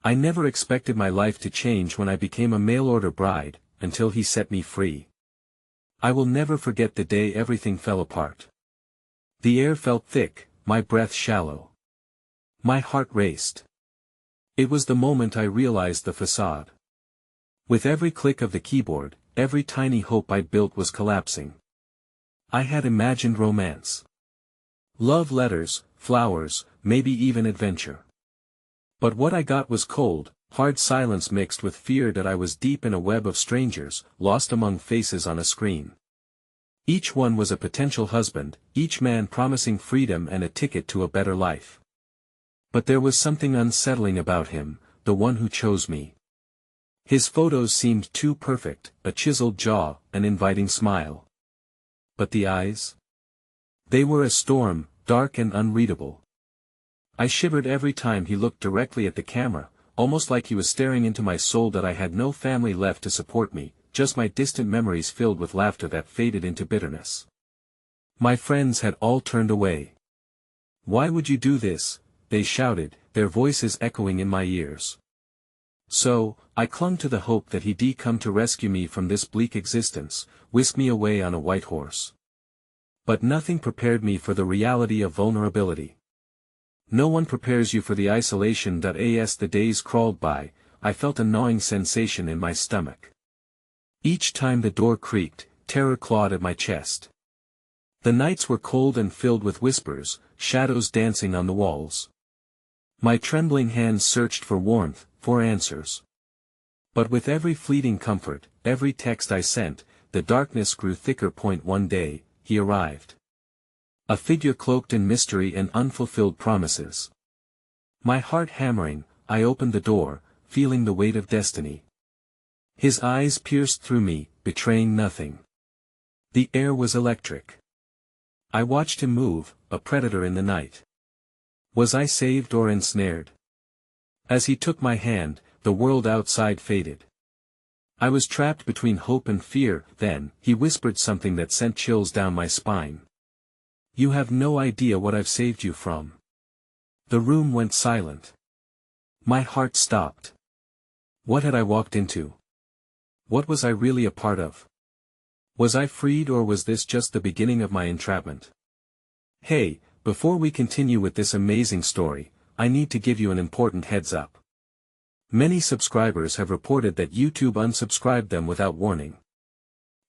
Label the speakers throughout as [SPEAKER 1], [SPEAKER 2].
[SPEAKER 1] I never expected my life to change when I became a mail-order bride, until he set me free. I will never forget the day everything fell apart. The air felt thick, my breath shallow. My heart raced. It was the moment I realized the facade. With every click of the keyboard, every tiny hope I'd built was collapsing. I had imagined romance. Love letters, flowers, maybe even adventure. But what I got was cold, hard silence mixed with fear that I was deep in a web of strangers, lost among faces on a screen. Each one was a potential husband, each man promising freedom and a ticket to a better life. But there was something unsettling about him, the one who chose me. His photos seemed too perfect, a chiseled jaw, an inviting smile. But the eyes? They were a storm, dark and unreadable. I shivered every time he looked directly at the camera, almost like he was staring into my soul that I had no family left to support me, just my distant memories filled with laughter that faded into bitterness. My friends had all turned away. "Why would you do this?" they shouted, their voices echoing in my ears. So, I clung to the hope that he'd come to rescue me from this bleak existence, whisk me away on a white horse. But nothing prepared me for the reality of vulnerability. No one prepares you for the isolation that as the days crawled by, I felt a gnawing sensation in my stomach. Each time the door creaked, terror clawed at my chest. The nights were cold and filled with whispers, shadows dancing on the walls. My trembling hands searched for warmth, for answers. But with every fleeting comfort, every text I sent, the darkness grew thicker. One day, he arrived. A figure cloaked in mystery and unfulfilled promises. My heart hammering, I opened the door, feeling the weight of destiny. His eyes pierced through me, betraying nothing. The air was electric. I watched him move, a predator in the night. Was I saved or ensnared? As he took my hand, the world outside faded. I was trapped between hope and fear. Then, he whispered something that sent chills down my spine. "You have no idea what I've saved you from." The room went silent. My heart stopped. What had I walked into? What was I really a part of? Was I freed, or was this just the beginning of my entrapment? Hey, before we continue with this amazing story, I need to give you an important heads up. Many subscribers have reported that YouTube unsubscribed them without warning.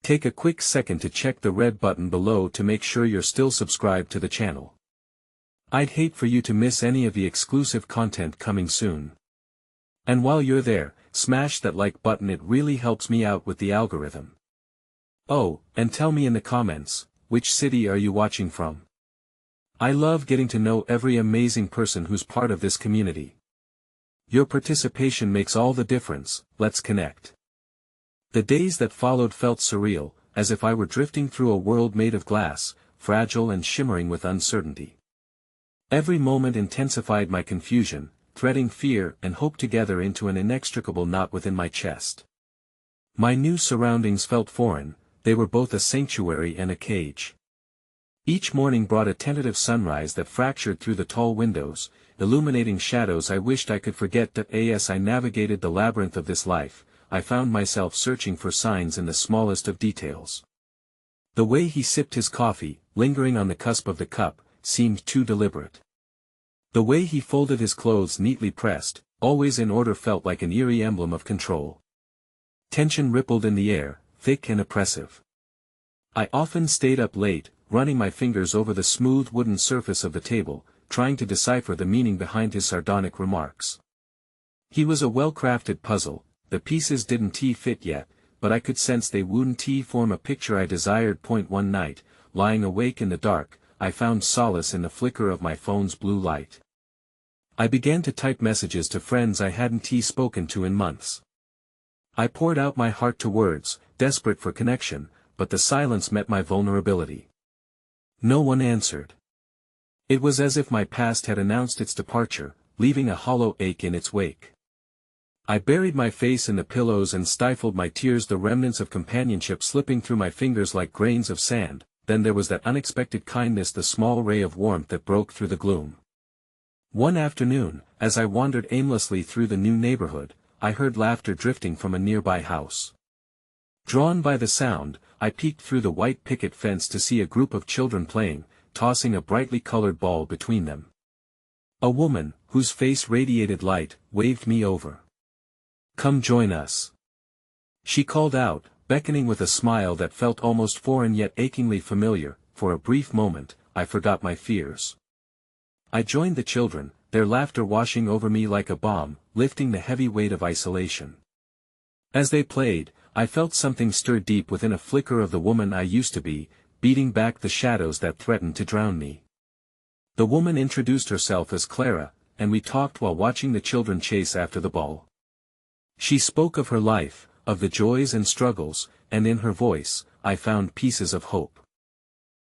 [SPEAKER 1] Take a quick second to check the red button below to make sure you're still subscribed to the channel. I'd hate for you to miss any of the exclusive content coming soon. And while you're there, smash that like button, it really helps me out with the algorithm. Oh, and tell me in the comments, which city are you watching from? I love getting to know every amazing person who's part of this community. Your participation makes all the difference. Let's connect. The days that followed felt surreal, as if I were drifting through a world made of glass, fragile and shimmering with uncertainty. Every moment intensified my confusion, threading fear and hope together into an inextricable knot within my chest. My new surroundings felt foreign, they were both a sanctuary and a cage. Each morning brought a tentative sunrise that fractured through the tall windows, illuminating shadows I wished I could forget. That as I navigated the labyrinth of this life, I found myself searching for signs in the smallest of details. The way he sipped his coffee, lingering on the cusp of the cup, seemed too deliberate. The way he folded his clothes neatly pressed, always in order, felt like an eerie emblem of control. Tension rippled in the air, thick and oppressive. I often stayed up late, running my fingers over the smooth wooden surface of the table, trying to decipher the meaning behind his sardonic remarks. He was a well-crafted puzzle. The pieces didn't fit yet, but I could sense they wouldn't form a picture I desired. One night, lying awake in the dark, I found solace in the flicker of my phone's blue light. I began to type messages to friends I hadn't spoken to in months. I poured out my heart to words, desperate for connection, but the silence met my vulnerability. No one answered. It was as if my past had announced its departure, leaving a hollow ache in its wake. I buried my face in the pillows and stifled my tears, the remnants of companionship slipping through my fingers like grains of sand. Then there was that unexpected kindness, the small ray of warmth that broke through the gloom. One afternoon, as I wandered aimlessly through the new neighborhood, I heard laughter drifting from a nearby house. Drawn by the sound, I peeked through the white picket fence to see a group of children playing, tossing a brightly colored ball between them. A woman, whose face radiated light, waved me over. "Come join us," she called out, beckoning with a smile that felt almost foreign yet achingly familiar. For a brief moment, I forgot my fears. I joined the children, their laughter washing over me like a balm, lifting the heavy weight of isolation. As they played, I felt something stir deep within, a flicker of the woman I used to be, beating back the shadows that threatened to drown me. The woman introduced herself as Clara, and we talked while watching the children chase after the ball. She spoke of her life, of the joys and struggles, and in her voice, I found pieces of hope.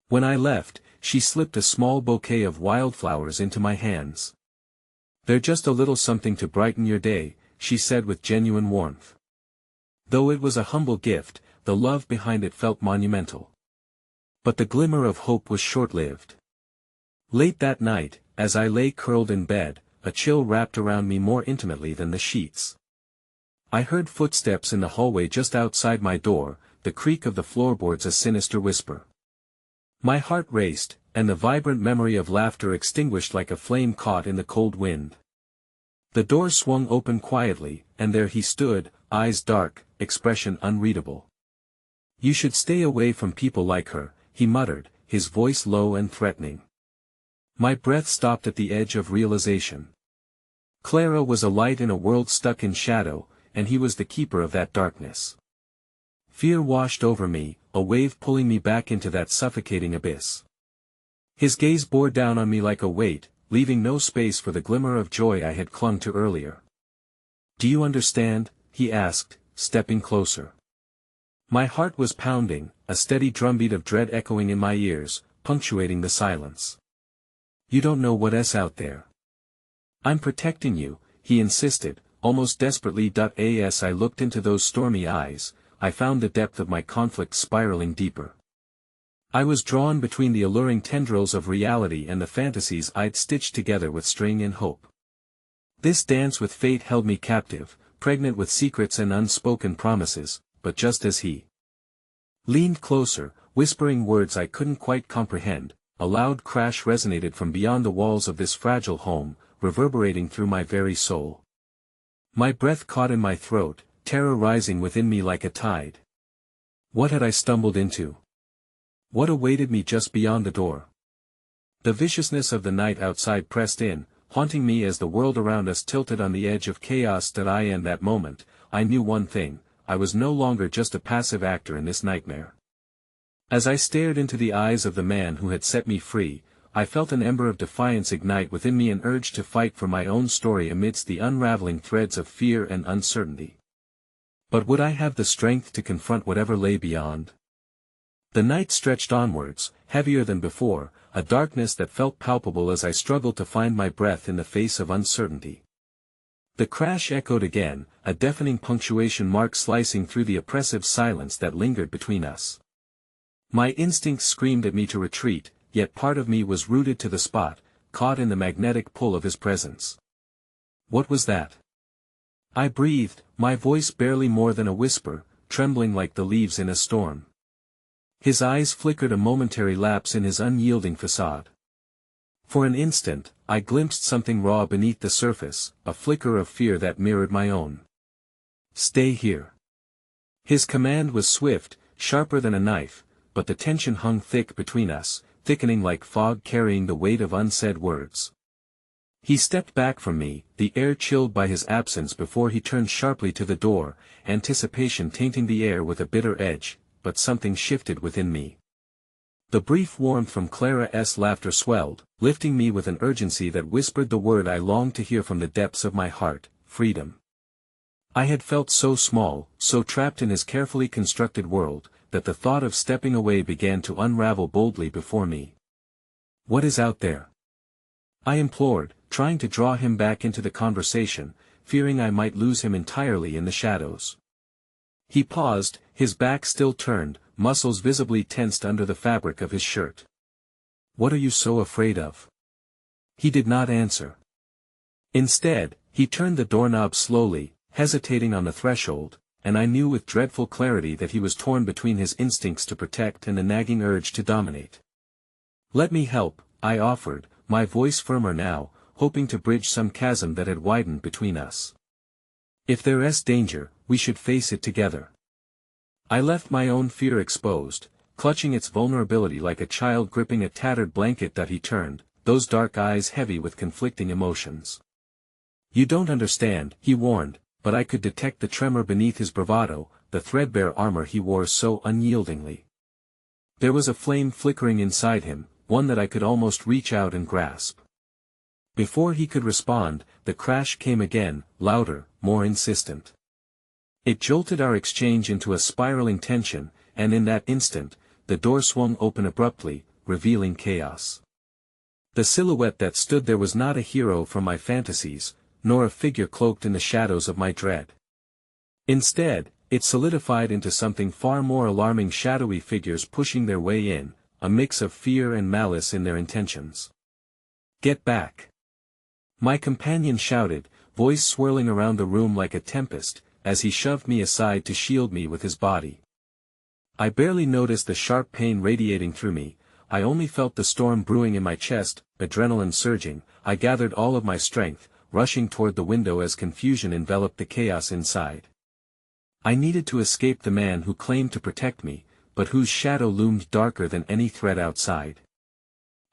[SPEAKER 1] When I left, she slipped a small bouquet of wildflowers into my hands. "They're just a little something to brighten your day," she said with genuine warmth. Though it was a humble gift, the love behind it felt monumental. But the glimmer of hope was short-lived. Late that night, as I lay curled in bed, a chill wrapped around me more intimately than the sheets. I heard footsteps in the hallway just outside my door, the creak of the floorboards a sinister whisper. My heart raced, and the vibrant memory of laughter extinguished like a flame caught in the cold wind. The door swung open quietly, and there he stood, eyes dark, expression unreadable. "You should stay away from people like her," he muttered, his voice low and threatening. My breath stopped at the edge of realization. Clara was a light in a world stuck in shadow, and he was the keeper of that darkness. Fear washed over me, a wave pulling me back into that suffocating abyss. His gaze bore down on me like a weight, leaving no space for the glimmer of joy I had clung to earlier. "Do you understand?" he asked, stepping closer. My heart was pounding, a steady drumbeat of dread echoing in my ears, punctuating the silence. "You don't know what's out there. I'm protecting you," he insisted, almost desperately. As I looked into those stormy eyes, I found the depth of my conflict spiraling deeper. I was drawn between the alluring tendrils of reality and the fantasies I'd stitched together with string and hope. This dance with fate held me captive, pregnant with secrets and unspoken promises, but just as he leaned closer, whispering words I couldn't quite comprehend, a loud crash resonated from beyond the walls of this fragile home, reverberating through my very soul. My breath caught in my throat, terror rising within me like a tide. What had I stumbled into? What awaited me just beyond the door? The viciousness of the night outside pressed in, haunting me as the world around us tilted on the edge of chaos. In that moment, I knew one thing: I was no longer just a passive actor in this nightmare. As I stared into the eyes of the man who had set me free, I felt an ember of defiance ignite within me, an urge to fight for my own story amidst the unraveling threads of fear and uncertainty. But would I have the strength to confront whatever lay beyond? The night stretched onwards, heavier than before, a darkness that felt palpable as I struggled to find my breath in the face of uncertainty. The crash echoed again, a deafening punctuation mark slicing through the oppressive silence that lingered between us. My instincts screamed at me to retreat, yet part of me was rooted to the spot, caught in the magnetic pull of his presence. What was that? I breathed, my voice barely more than a whisper, trembling like the leaves in a storm. His eyes flickered a momentary lapse in his unyielding facade. For an instant, I glimpsed something raw beneath the surface, a flicker of fear that mirrored my own. "Stay here." His command was swift, sharper than a knife, but the tension hung thick between us, thickening like fog carrying the weight of unsaid words. He stepped back from me, the air chilled by his absence before he turned sharply to the door, anticipation tainting the air with a bitter edge, but something shifted within me. The brief warmth from Clara's laughter swelled, lifting me with an urgency that whispered the word I longed to hear from the depths of my heart: freedom. I had felt so small, so trapped in his carefully constructed world, that the thought of stepping away began to unravel boldly before me. "What is out there?" I implored, trying to draw him back into the conversation, fearing I might lose him entirely in the shadows. He paused, his back still turned, muscles visibly tensed under the fabric of his shirt. "What are you so afraid of?" He did not answer. Instead, he turned the doorknob slowly, hesitating on the threshold, and I knew with dreadful clarity that he was torn between his instincts to protect and the nagging urge to dominate. "Let me help," I offered, my voice firmer now, hoping to bridge some chasm that had widened between us. "If there is danger, we should face it together." I left my own fear exposed, clutching its vulnerability like a child gripping a tattered blanket that he turned, those dark eyes heavy with conflicting emotions. "You don't understand," he warned, but I could detect the tremor beneath his bravado, the threadbare armor he wore so unyieldingly. There was a flame flickering inside him, one that I could almost reach out and grasp. Before he could respond, the crash came again, louder, more insistent. It jolted our exchange into a spiraling tension, and in that instant, the door swung open abruptly, revealing chaos. The silhouette that stood there was not a hero from my fantasies, nor a figure cloaked in the shadows of my dread. Instead, it solidified into something far more alarming, shadowy figures pushing their way in, a mix of fear and malice in their intentions. "Get back!" my companion shouted, voice swirling around the room like a tempest, as he shoved me aside to shield me with his body. I barely noticed the sharp pain radiating through me, I only felt the storm brewing in my chest, adrenaline surging. I gathered all of my strength, rushing toward the window as confusion enveloped the chaos inside. I needed to escape the man who claimed to protect me, but whose shadow loomed darker than any threat outside.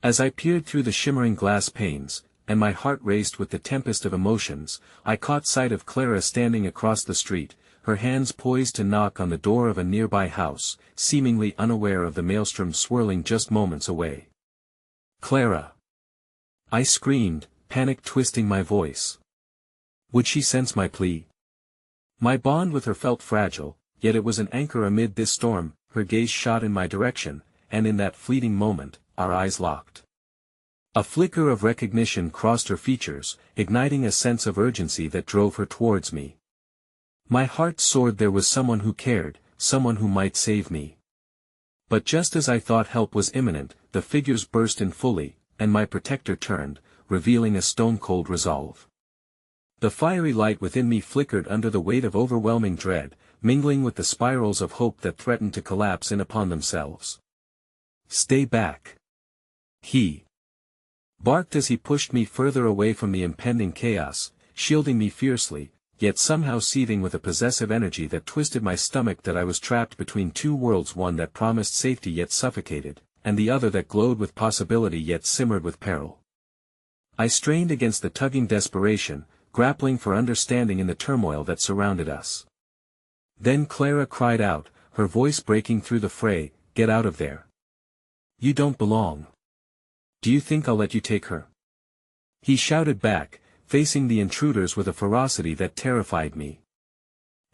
[SPEAKER 1] As I peered through the shimmering glass panes, and my heart raced with the tempest of emotions, I caught sight of Clara standing across the street, her hands poised to knock on the door of a nearby house, seemingly unaware of the maelstrom swirling just moments away. "Clara!" I screamed, panic twisting my voice. Would she sense my plea? My bond with her felt fragile, yet it was an anchor amid this storm. Her gaze shot in my direction, and in that fleeting moment, our eyes locked. A flicker of recognition crossed her features, igniting a sense of urgency that drove her towards me. My heart soared. There was someone who cared, someone who might save me. But just as I thought help was imminent, the figures burst in fully, and my protector turned, revealing a stone-cold resolve. The fiery light within me flickered under the weight of overwhelming dread, mingling with the spirals of hope that threatened to collapse in upon themselves. "Stay back!" he barked as he pushed me further away from the impending chaos, shielding me fiercely, yet somehow seething with a possessive energy that twisted my stomach. That I was trapped between two worlds, one that promised safety yet suffocated, and the other that glowed with possibility yet simmered with peril. I strained against the tugging desperation, grappling for understanding in the turmoil that surrounded us. Then Clara cried out, her voice breaking through the fray, "Get out of there! You don't belong! Do you think I'll let you take her?" He shouted back, facing the intruders with a ferocity that terrified me.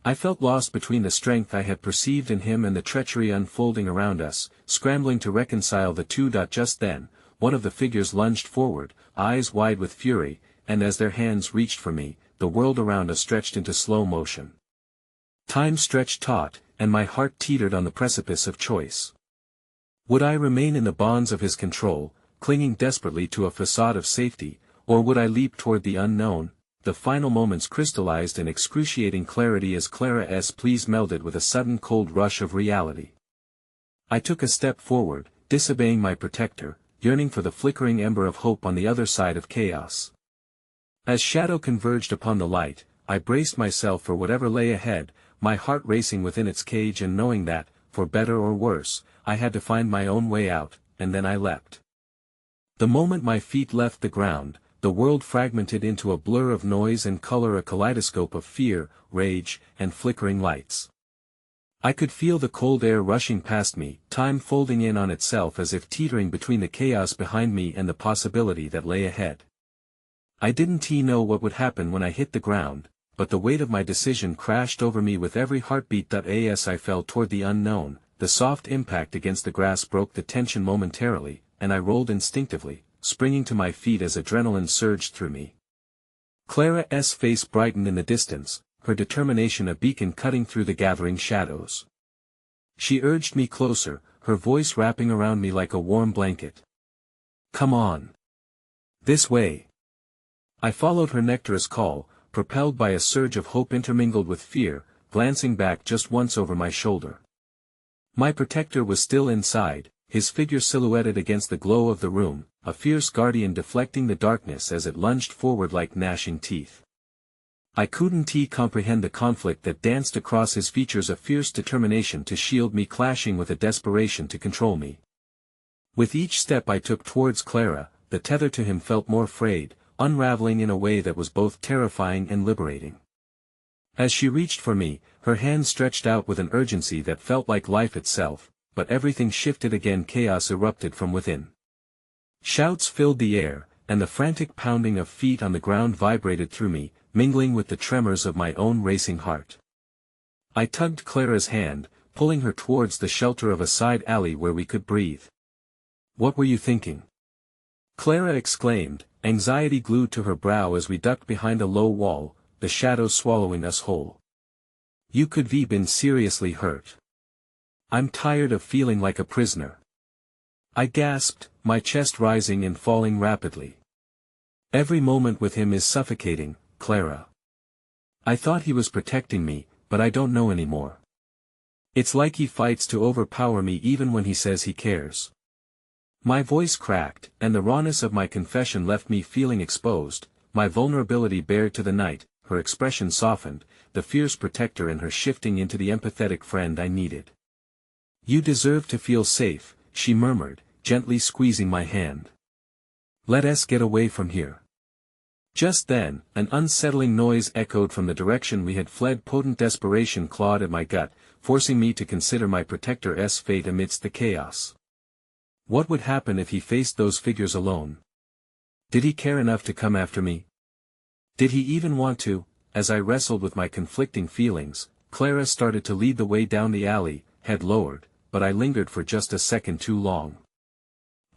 [SPEAKER 1] I felt lost between the strength I had perceived in him and the treachery unfolding around us, scrambling to reconcile the two. Just then, one of the figures lunged forward, eyes wide with fury, and as their hands reached for me, the world around us stretched into slow motion. Time stretched taut, and my heart teetered on the precipice of choice. Would I remain in the bonds of his control, clinging desperately to a facade of safety, or would I leap toward the unknown? The final moments crystallized in excruciating clarity as Clara's pleas melded with a sudden cold rush of reality. I took a step forward, disobeying my protector, yearning for the flickering ember of hope on the other side of chaos. As shadow converged upon the light, I braced myself for whatever lay ahead, my heart racing within its cage and knowing that, for better or worse, I had to find my own way out, and then I leapt. The moment my feet left the ground, the world fragmented into a blur of noise and color, a kaleidoscope of fear, rage, and flickering lights. I could feel the cold air rushing past me, time folding in on itself as if teetering between the chaos behind me and the possibility that lay ahead. I didn't know what would happen when I hit the ground, but the weight of my decision crashed over me with every heartbeat. As I fell toward the unknown, the soft impact against the grass broke the tension momentarily, and I rolled instinctively, springing to my feet as adrenaline surged through me. Clara's face brightened in the distance, her determination a beacon cutting through the gathering shadows. She urged me closer, her voice wrapping around me like a warm blanket. "Come on. This way." I followed her nectarous call, propelled by a surge of hope intermingled with fear, glancing back just once over my shoulder. My protector was still inside, his figure silhouetted against the glow of the room, a fierce guardian deflecting the darkness as it lunged forward like gnashing teeth. I couldn't comprehend the conflict that danced across his features, a fierce determination to shield me clashing with a desperation to control me. With each step I took towards Clara, the tether to him felt more frayed, unraveling in a way that was both terrifying and liberating. As she reached for me, her hand stretched out with an urgency that felt like life itself, but everything shifted again. Chaos erupted from within. Shouts filled the air, and the frantic pounding of feet on the ground vibrated through me, mingling with the tremors of my own racing heart. I tugged Clara's hand, pulling her towards the shelter of a side alley where we could breathe. "What were you thinking?" Clara exclaimed, anxiety glued to her brow as we ducked behind a low wall, the shadows swallowing us whole. "You could have been seriously hurt." "I'm tired of feeling like a prisoner," I gasped, my chest rising and falling rapidly. "Every moment with him is suffocating, Clara. I thought he was protecting me, but I don't know anymore. It's like he fights to overpower me even when he says he cares." My voice cracked, and the rawness of my confession left me feeling exposed, my vulnerability bared to the night. Her expression softened, the fierce protector in her shifting into the empathetic friend I needed. "You deserve to feel safe," she murmured, gently squeezing my hand. "Let us get away from here." Just then, an unsettling noise echoed from the direction we had fled. Potent desperation clawed at my gut, forcing me to consider my protector's fate amidst the chaos. What would happen if he faced those figures alone? Did he care enough to come after me? Did he even want to? As I wrestled with my conflicting feelings, Clara started to lead the way down the alley, head lowered, but I lingered for just a second too long.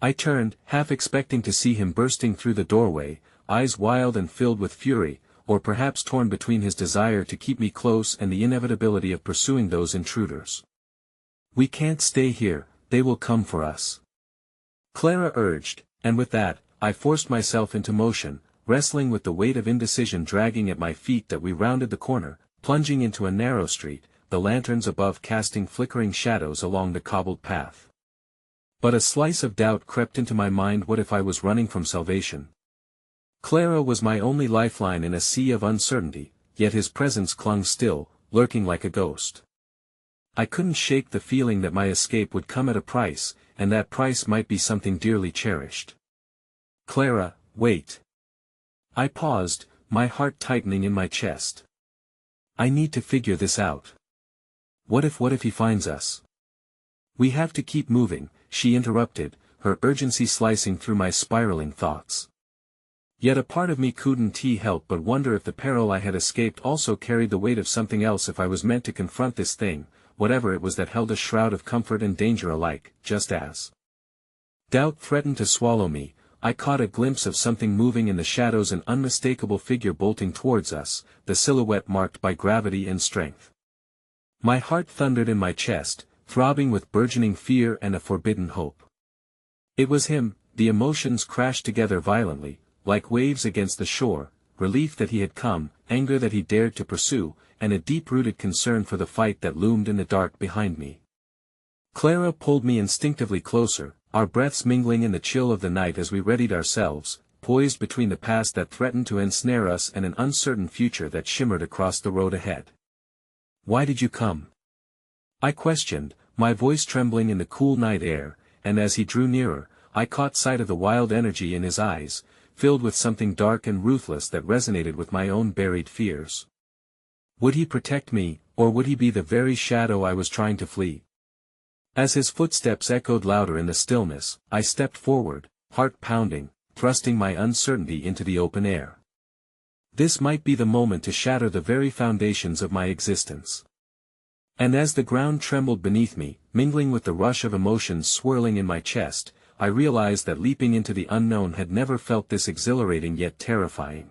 [SPEAKER 1] I turned, half expecting to see him bursting through the doorway, eyes wild and filled with fury, or perhaps torn between his desire to keep me close and the inevitability of pursuing those intruders. "We can't stay here, they will come for us," Clara urged, and with that, I forced myself into motion, wrestling with the weight of indecision dragging at my feet. That we rounded the corner, plunging into a narrow street, the lanterns above casting flickering shadows along the cobbled path. But a slice of doubt crept into my mind. What if I was running from salvation? Clara was my only lifeline in a sea of uncertainty, yet his presence clung still, lurking like a ghost. I couldn't shake the feeling that my escape would come at a price, and that price might be something dearly cherished. "Clara, wait." I paused, my heart tightening in my chest. "I need to figure this out." What if he finds us?" "We have to keep moving," she interrupted, her urgency slicing through my spiraling thoughts. Yet a part of me couldn't help but wonder if the peril I had escaped also carried the weight of something else. If I was meant to confront this thing, whatever it was that held a shroud of comfort and danger alike, just as doubt threatened to swallow me, I caught a glimpse of something moving in the shadows, an unmistakable figure bolting towards us, the silhouette marked by gravity and strength. My heart thundered in my chest, throbbing with burgeoning fear and a forbidden hope. It was him. The emotions crashed together violently, like waves against the shore, relief that he had come, anger that he dared to pursue, and a deep-rooted concern for the fight that loomed in the dark behind me. Clara pulled me instinctively closer, our breaths mingling in the chill of the night as we readied ourselves, poised between the past that threatened to ensnare us and an uncertain future that shimmered across the road ahead. "Why did you come?" I questioned, my voice trembling in the cool night air, and as he drew nearer, I caught sight of the wild energy in his eyes, filled with something dark and ruthless that resonated with my own buried fears. Would he protect me, or would he be the very shadow I was trying to flee? As his footsteps echoed louder in the stillness, I stepped forward, heart pounding, thrusting my uncertainty into the open air. This might be the moment to shatter the very foundations of my existence. And as the ground trembled beneath me, mingling with the rush of emotions swirling in my chest, I realized that leaping into the unknown had never felt this exhilarating yet terrifying.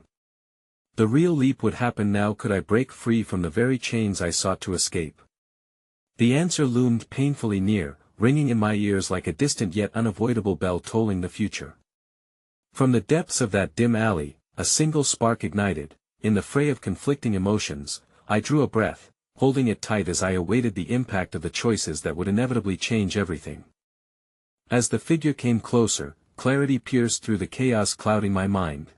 [SPEAKER 1] The real leap would happen now. Could I break free from the very chains I sought to escape? The answer loomed painfully near, ringing in my ears like a distant yet unavoidable bell tolling the future. From the depths of that dim alley, a single spark ignited. In the fray of conflicting emotions, I drew a breath, holding it tight as I awaited the impact of the choices that would inevitably change everything. As the figure came closer, clarity pierced through the chaos clouding my mind.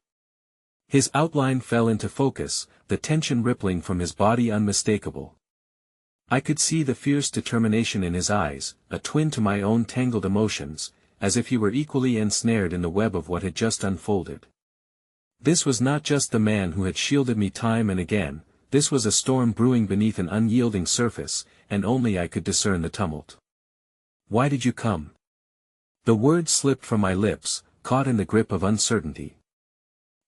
[SPEAKER 1] His outline fell into focus, the tension rippling from his body unmistakable. I could see the fierce determination in his eyes, a twin to my own tangled emotions, as if he were equally ensnared in the web of what had just unfolded. This was not just the man who had shielded me time and again, this was a storm brewing beneath an unyielding surface, and only I could discern the tumult. "Why did you come?" The words slipped from my lips, caught in the grip of uncertainty.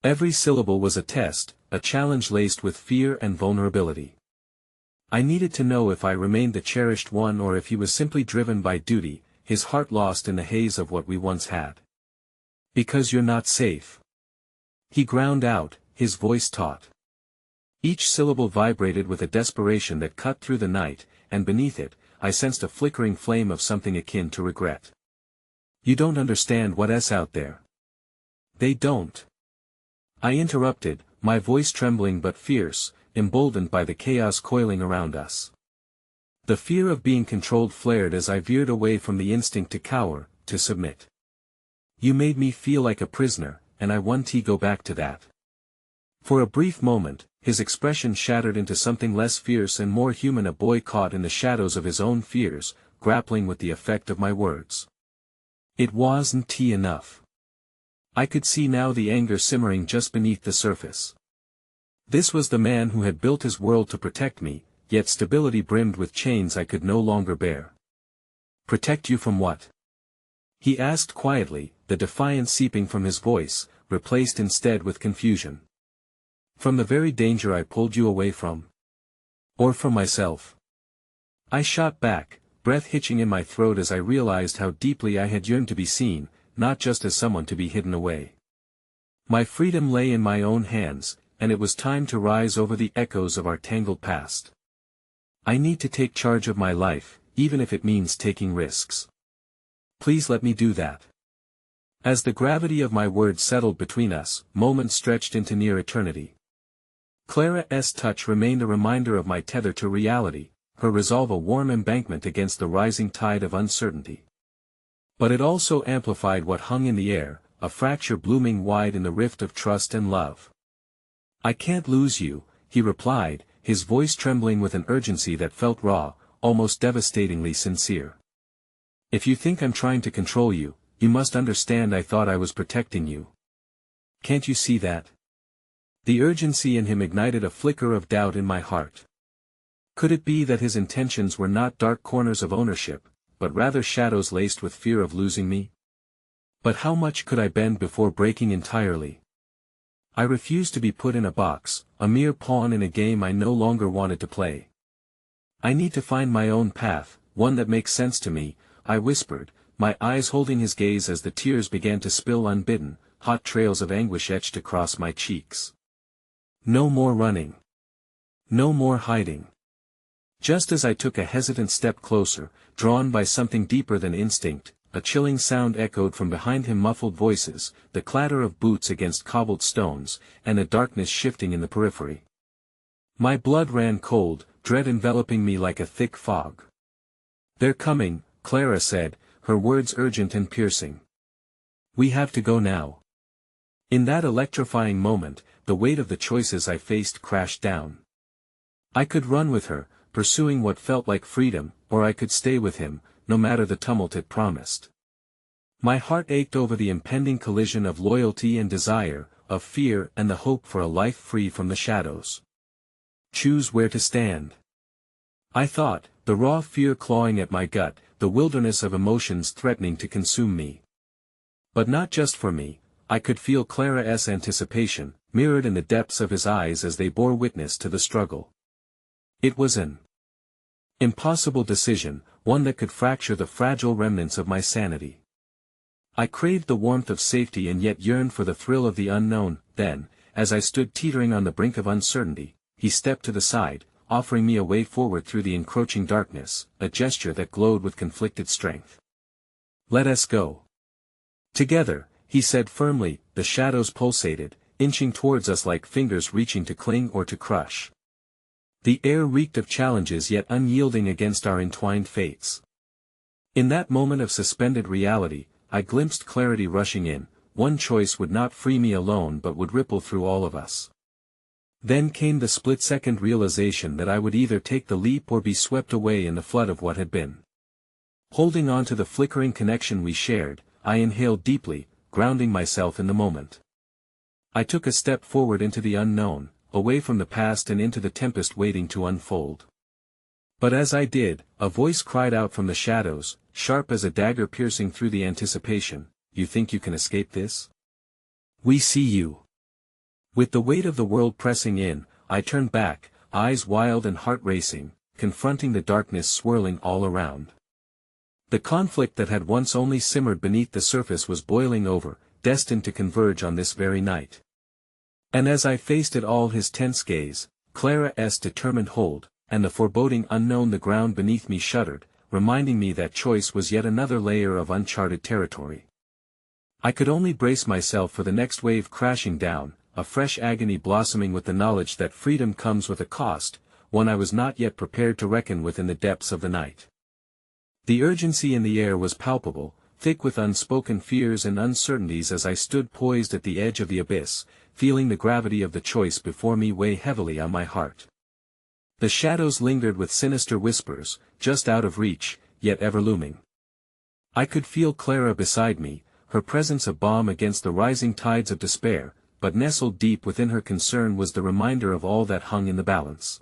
[SPEAKER 1] Every syllable was a test, a challenge laced with fear and vulnerability. I needed to know if I remained the cherished one or if he was simply driven by duty, his heart lost in the haze of what we once had. "Because you're not safe," he ground out, his voice taut. Each syllable vibrated with a desperation that cut through the night, and beneath it, I sensed a flickering flame of something akin to regret. "You don't understand what's out there." "They don't." I interrupted, my voice trembling but fierce, emboldened by the chaos coiling around us. The fear of being controlled flared as I veered away from the instinct to cower, to submit. "You made me feel like a prisoner, and I want to go back to that." For a brief moment, his expression shattered into something less fierce and more human, a boy caught in the shadows of his own fears, grappling with the effect of my words. It wasn't enough. I could see now the anger simmering just beneath the surface. This was the man who had built his world to protect me, yet stability brimmed with chains I could no longer bear. "Protect you from what?" he asked quietly, the defiance seeping from his voice, replaced instead with confusion. "From the very danger I pulled you away from? Or from myself?" I shot back, breath hitching in my throat as I realized how deeply I had yearned to be seen, not just as someone to be hidden away. My freedom lay in my own hands, and it was time to rise over the echoes of our tangled past. I need to take charge of my life, even if it means taking risks. Please let me do that. As the gravity of my words settled between us, moments stretched into near eternity. Clara's touch remained a reminder of my tether to reality, her resolve a warm embankment against the rising tide of uncertainty. But it also amplified what hung in the air, a fracture blooming wide in the rift of trust and love. "I can't lose you," he replied, his voice trembling with an urgency that felt raw, almost devastatingly sincere. "If you think I'm trying to control you, you must understand I thought I was protecting you. Can't you see that?" The urgency in him ignited a flicker of doubt in my heart. Could it be that his intentions were not dark corners of ownership, but rather shadows laced with fear of losing me? But how much could I bend before breaking entirely? I refused to be put in a box, a mere pawn in a game I no longer wanted to play. "I need to find my own path, one that makes sense to me," I whispered, my eyes holding his gaze as the tears began to spill unbidden, hot trails of anguish etched across my cheeks. "No more running. No more hiding." Just as I took a hesitant step closer, drawn by something deeper than instinct, a chilling sound echoed from behind him, muffled voices, the clatter of boots against cobbled stones, and a darkness shifting in the periphery. My blood ran cold, dread enveloping me like a thick fog. "They're coming," Clara said, her words urgent and piercing. "We have to go now." In that electrifying moment, the weight of the choices I faced crashed down. I could run with her, pursuing what felt like freedom, or I could stay with him, no matter the tumult it promised. My heart ached over the impending collision of loyalty and desire, of fear and the hope for a life free from the shadows. Choose where to stand. I thought, the raw fear clawing at my gut, the wilderness of emotions threatening to consume me. But not just for me, I could feel Clara's anticipation, mirrored in the depths of his eyes as they bore witness to the struggle. It was an impossible decision, one that could fracture the fragile remnants of my sanity. I craved the warmth of safety and yet yearned for the thrill of the unknown. Then, as I stood teetering on the brink of uncertainty, he stepped to the side, offering me a way forward through the encroaching darkness, a gesture that glowed with conflicted strength. "Let us go." "Together," he said firmly. The shadows pulsated, inching towards us like fingers reaching to cling or to crush. The air reeked of challenges yet unyielding against our entwined fates. In that moment of suspended reality, I glimpsed clarity rushing in. One choice would not free me alone but would ripple through all of us. Then came the split-second realization that I would either take the leap or be swept away in the flood of what had been. Holding on to the flickering connection we shared, I inhaled deeply, grounding myself in the moment. I took a step forward into the unknown, away from the past and into the tempest waiting to unfold. But as I did, a voice cried out from the shadows, sharp as a dagger piercing through the anticipation, "You think you can escape this? We see you." With the weight of the world pressing in, I turned back, eyes wild and heart racing, confronting the darkness swirling all around. The conflict that had once only simmered beneath the surface was boiling over, destined to converge on this very night. And as I faced it all, his tense gaze, Clara's determined hold, and the foreboding unknown, the ground beneath me shuddered, reminding me that choice was yet another layer of uncharted territory. I could only brace myself for the next wave crashing down, a fresh agony blossoming with the knowledge that freedom comes with a cost, one I was not yet prepared to reckon with in the depths of the night. The urgency in the air was palpable, thick with unspoken fears and uncertainties as I stood poised at the edge of the abyss, feeling the gravity of the choice before me weigh heavily on my heart. The shadows lingered with sinister whispers, just out of reach, yet ever looming. I could feel Clara beside me, her presence a balm against the rising tides of despair, but nestled deep within her concern was the reminder of all that hung in the balance.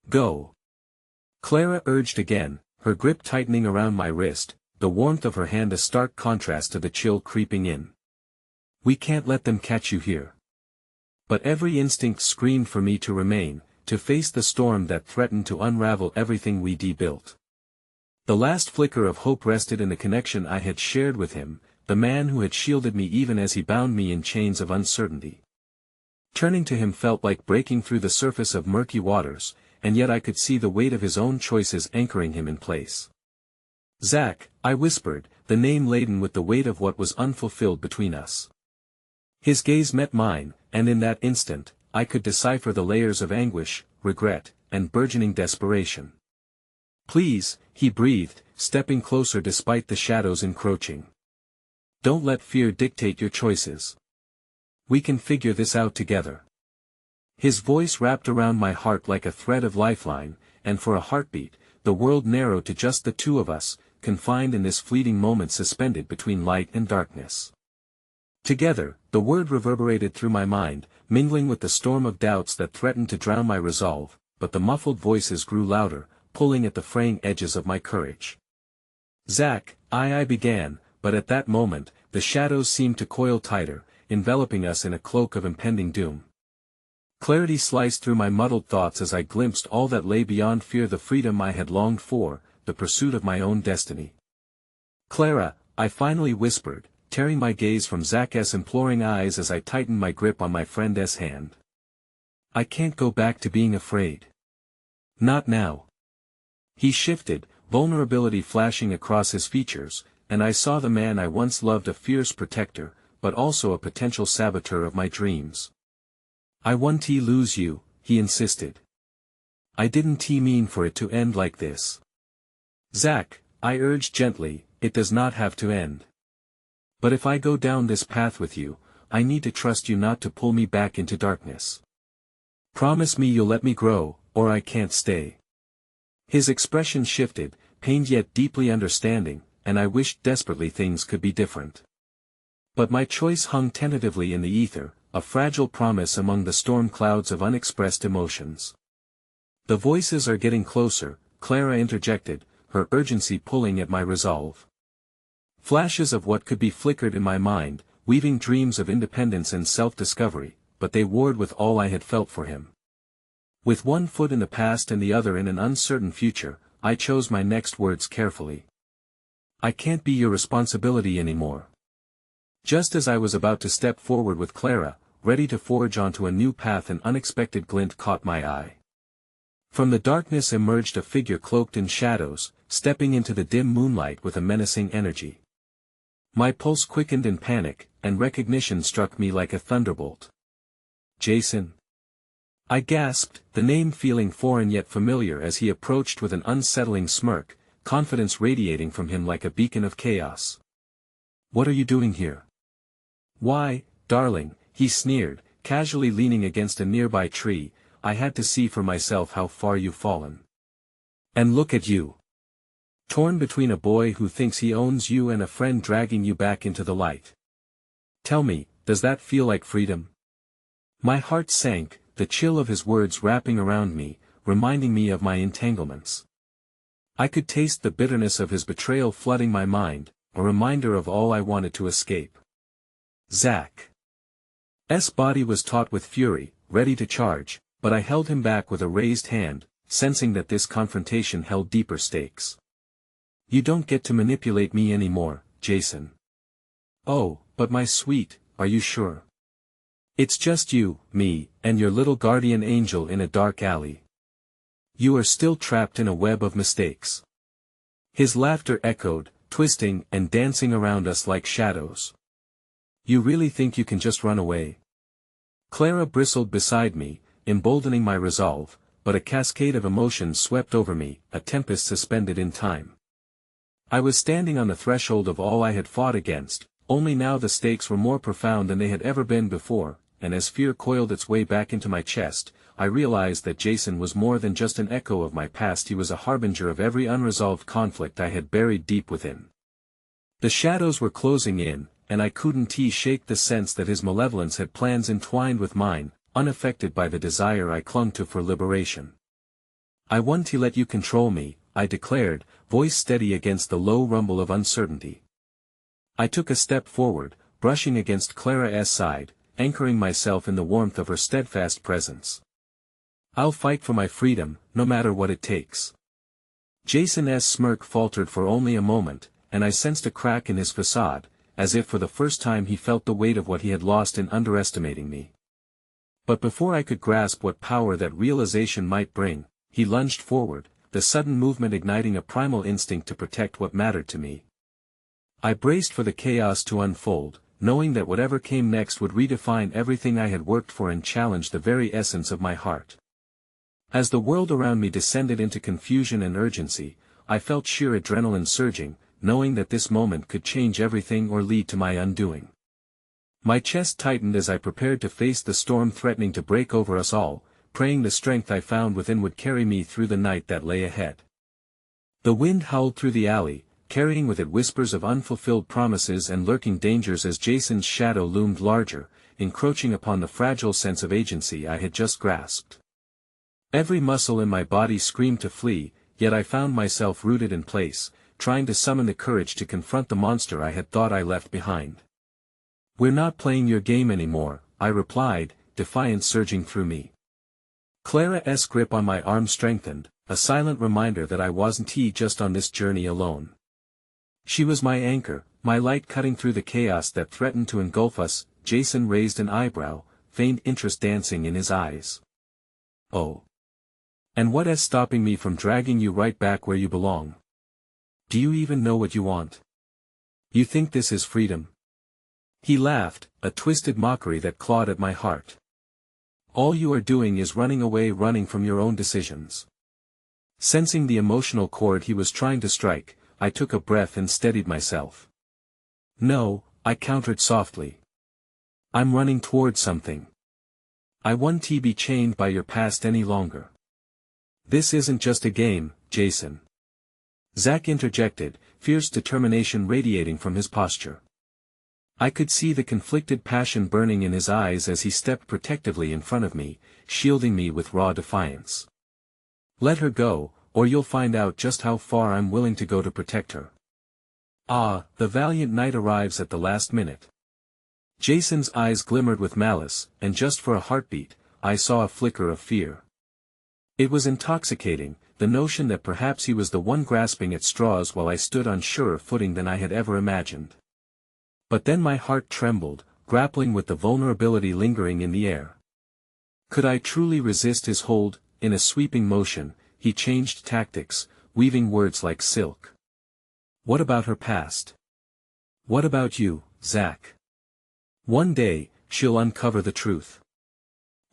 [SPEAKER 1] "Go!" Clara urged again, her grip tightening around my wrist, the warmth of her hand a stark contrast to the chill creeping in. "We can't let them catch you here." But every instinct screamed for me to remain, to face the storm that threatened to unravel everything we built. The last flicker of hope rested in the connection I had shared with him, the man who had shielded me even as he bound me in chains of uncertainty. Turning to him felt like breaking through the surface of murky waters, and yet I could see the weight of his own choices anchoring him in place. "Zach," I whispered, the name laden with the weight of what was unfulfilled between us. His gaze met mine, and in that instant, I could decipher the layers of anguish, regret, and burgeoning desperation. "Please," he breathed, stepping closer despite the shadows encroaching. "Don't let fear dictate your choices. We can figure this out together." His voice wrapped around my heart like a thread of lifeline, and for a heartbeat, the world narrowed to just the two of us, confined in this fleeting moment suspended between light and darkness. Together, the word reverberated through my mind, mingling with the storm of doubts that threatened to drown my resolve, but the muffled voices grew louder, pulling at the fraying edges of my courage. "Zach," I began, but at that moment, the shadows seemed to coil tighter, enveloping us in a cloak of impending doom. Clarity sliced through my muddled thoughts as I glimpsed all that lay beyond fear, the freedom I had longed for, the pursuit of my own destiny. "Clara," I finally whispered, tearing my gaze from Zach's imploring eyes as I tightened my grip on my friend's hand. "I can't go back to being afraid. Not now." He shifted, vulnerability flashing across his features, and I saw the man I once loved, a fierce protector, but also a potential saboteur of my dreams. "I won't lose you," he insisted. "I didn't mean for it to end like this." "Zach," I urged gently, "it does not have to end. But if I go down this path with you, I need to trust you not to pull me back into darkness. Promise me you'll let me grow, or I can't stay." His expression shifted, pained yet deeply understanding, and I wished desperately things could be different. But my choice hung tentatively in the ether, a fragile promise among the storm clouds of unexpressed emotions. "The voices are getting closer," Clara interjected, her urgency pulling at my resolve. Flashes of what could be flickered in my mind, weaving dreams of independence and self-discovery, but they warred with all I had felt for him. With one foot in the past and the other in an uncertain future, I chose my next words carefully. "I can't be your responsibility anymore." Just as I was about to step forward with Clara, ready to forge onto a new path, an unexpected glint caught my eye. From the darkness emerged a figure cloaked in shadows, stepping into the dim moonlight with a menacing energy. My pulse quickened in panic, and recognition struck me like a thunderbolt. Jason?" I gasped, the name feeling foreign yet familiar as he approached with an unsettling smirk, confidence radiating from him like a beacon of chaos. "What are you doing here?" "Why, darling," he sneered, casually leaning against a nearby tree, "I had to see for myself how far you've fallen. And look at you. Torn between a boy who thinks he owns you and a friend dragging you back into the light. Tell me, does that feel like freedom?" My heart sank, the chill of his words wrapping around me, reminding me of my entanglements. I could taste the bitterness of his betrayal flooding my mind, a reminder of all I wanted to escape. Zach's body was taut with fury, ready to charge, but I held him back with a raised hand, sensing that this confrontation held deeper stakes. "You don't get to manipulate me anymore, Jason." "Oh, but my sweet, are you sure? It's just you, me, and your little guardian angel in a dark alley. You are still trapped in a web of mistakes." His laughter echoed, twisting and dancing around us like shadows. "You really think you can just run away?" Clara bristled beside me, emboldening my resolve, but a cascade of emotions swept over me, a tempest suspended in time. I was standing on the threshold of all I had fought against, only now the stakes were more profound than they had ever been before, and as fear coiled its way back into my chest, I realized that Jason was more than just an echo of my past. He was a harbinger of every unresolved conflict I had buried deep within. The shadows were closing in, and I couldn't shake the sense that his malevolence had plans entwined with mine, unaffected by the desire I clung to for liberation. "I won't let you control me," I declared, voice steady against the low rumble of uncertainty. I took a step forward, brushing against Clara's side, anchoring myself in the warmth of her steadfast presence. "I'll fight for my freedom, no matter what it takes." Jason's smirk faltered for only a moment, and I sensed a crack in his facade, as if for the first time he felt the weight of what he had lost in underestimating me. But before I could grasp what power that realization might bring, he lunged forward, the sudden movement igniting a primal instinct to protect what mattered to me. I braced for the chaos to unfold, knowing that whatever came next would redefine everything I had worked for and challenge the very essence of my heart. As the world around me descended into confusion and urgency, I felt sheer adrenaline surging, knowing that this moment could change everything or lead to my undoing. My chest tightened as I prepared to face the storm threatening to break over us all, praying the strength I found within would carry me through the night that lay ahead. The wind howled through the alley, carrying with it whispers of unfulfilled promises and lurking dangers as Jason's shadow loomed larger, encroaching upon the fragile sense of agency I had just grasped. Every muscle in my body screamed to flee, yet I found myself rooted in place, trying to summon the courage to confront the monster I had thought I left behind. "We're not playing your game anymore," I replied, defiance surging through me. Clara's grip on my arm strengthened, a silent reminder that I wasn't just on this journey alone. She was my anchor, my light cutting through the chaos that threatened to engulf us. Jason raised an eyebrow, faint interest dancing in his eyes. "Oh. And what is stopping me from dragging you right back where you belong? Do you even know what you want? You think this is freedom?" He laughed, a twisted mockery that clawed at my heart. "All you are doing is running away, running from your own decisions." Sensing the emotional chord he was trying to strike, I took a breath and steadied myself. "No," I countered softly. "I'm running towards something. I won't be chained by your past any longer." "This isn't just a game, Jason." Zach interjected, fierce determination radiating from his posture. I could see the conflicted passion burning in his eyes as he stepped protectively in front of me, shielding me with raw defiance. "Let her go, or you'll find out just how far I'm willing to go to protect her." Ah, the valiant knight arrives at the last minute. Jason's eyes glimmered with malice, and just for a heartbeat, I saw a flicker of fear. It was intoxicating, the notion that perhaps he was the one grasping at straws while I stood on surer footing than I had ever imagined. But then my heart trembled, grappling with the vulnerability lingering in the air. Could I truly resist his hold? In a sweeping motion, he changed tactics, weaving words like silk. "What about her past? What about you, Zach? One day, she'll uncover the truth.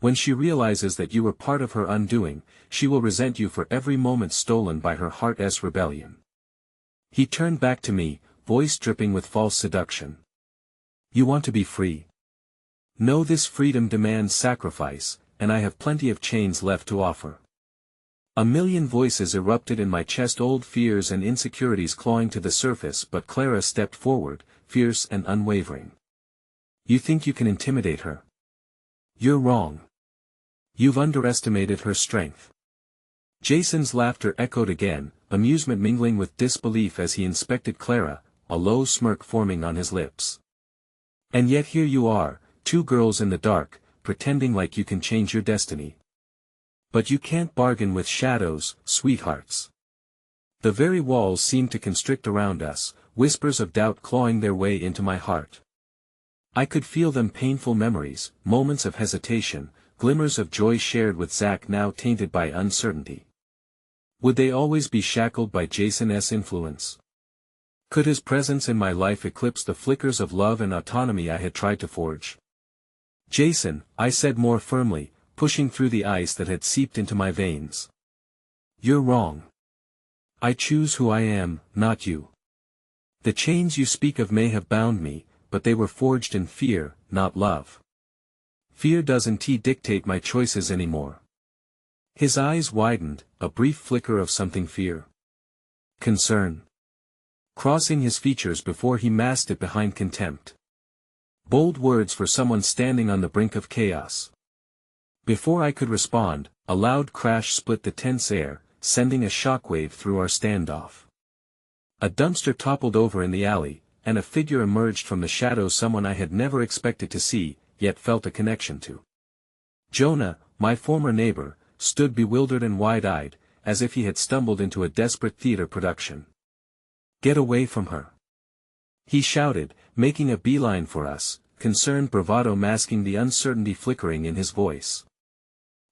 [SPEAKER 1] When she realizes that you were part of her undoing, she will resent you for every moment stolen by her heart's rebellion. He turned back to me, voice dripping with false seduction. You want to be free. Know this freedom demands sacrifice, and I have plenty of chains left to offer. A million voices erupted in my chest, old fears and insecurities clawing to the surface, but Clara stepped forward, fierce and unwavering. You think you can intimidate her? You're wrong. You've underestimated her strength. Jason's laughter echoed again, amusement mingling with disbelief as he inspected Clara, a low smirk forming on his lips. And yet here you are, two girls in the dark, pretending like you can change your destiny. But you can't bargain with shadows, sweethearts. The very walls seemed to constrict around us, whispers of doubt clawing their way into my heart. I could feel them, painful memories, moments of hesitation, glimmers of joy shared with Zack now tainted by uncertainty. Would they always be shackled by Jason's influence? Could his presence in my life eclipse the flickers of love and autonomy I had tried to forge? Jason, I said more firmly, pushing through the ice that had seeped into my veins. You're wrong. I choose who I am, not you. The chains you speak of may have bound me, but they were forged in fear, not love. Fear doesn't dictate my choices anymore. His eyes widened, a brief flicker of something, fear. Concern. Crossing his features before he masked it behind contempt. Bold words for someone standing on the brink of chaos. Before I could respond, a loud crash split the tense air, sending a shockwave through our standoff. A dumpster toppled over in the alley, and a figure emerged from the shadows, someone I had never expected to see, yet felt a connection to. Jonah, my former neighbor, stood bewildered and wide-eyed, as if he had stumbled into a desperate theater production. Get away from her! He shouted, making a beeline for us, concerned bravado masking the uncertainty flickering in his voice.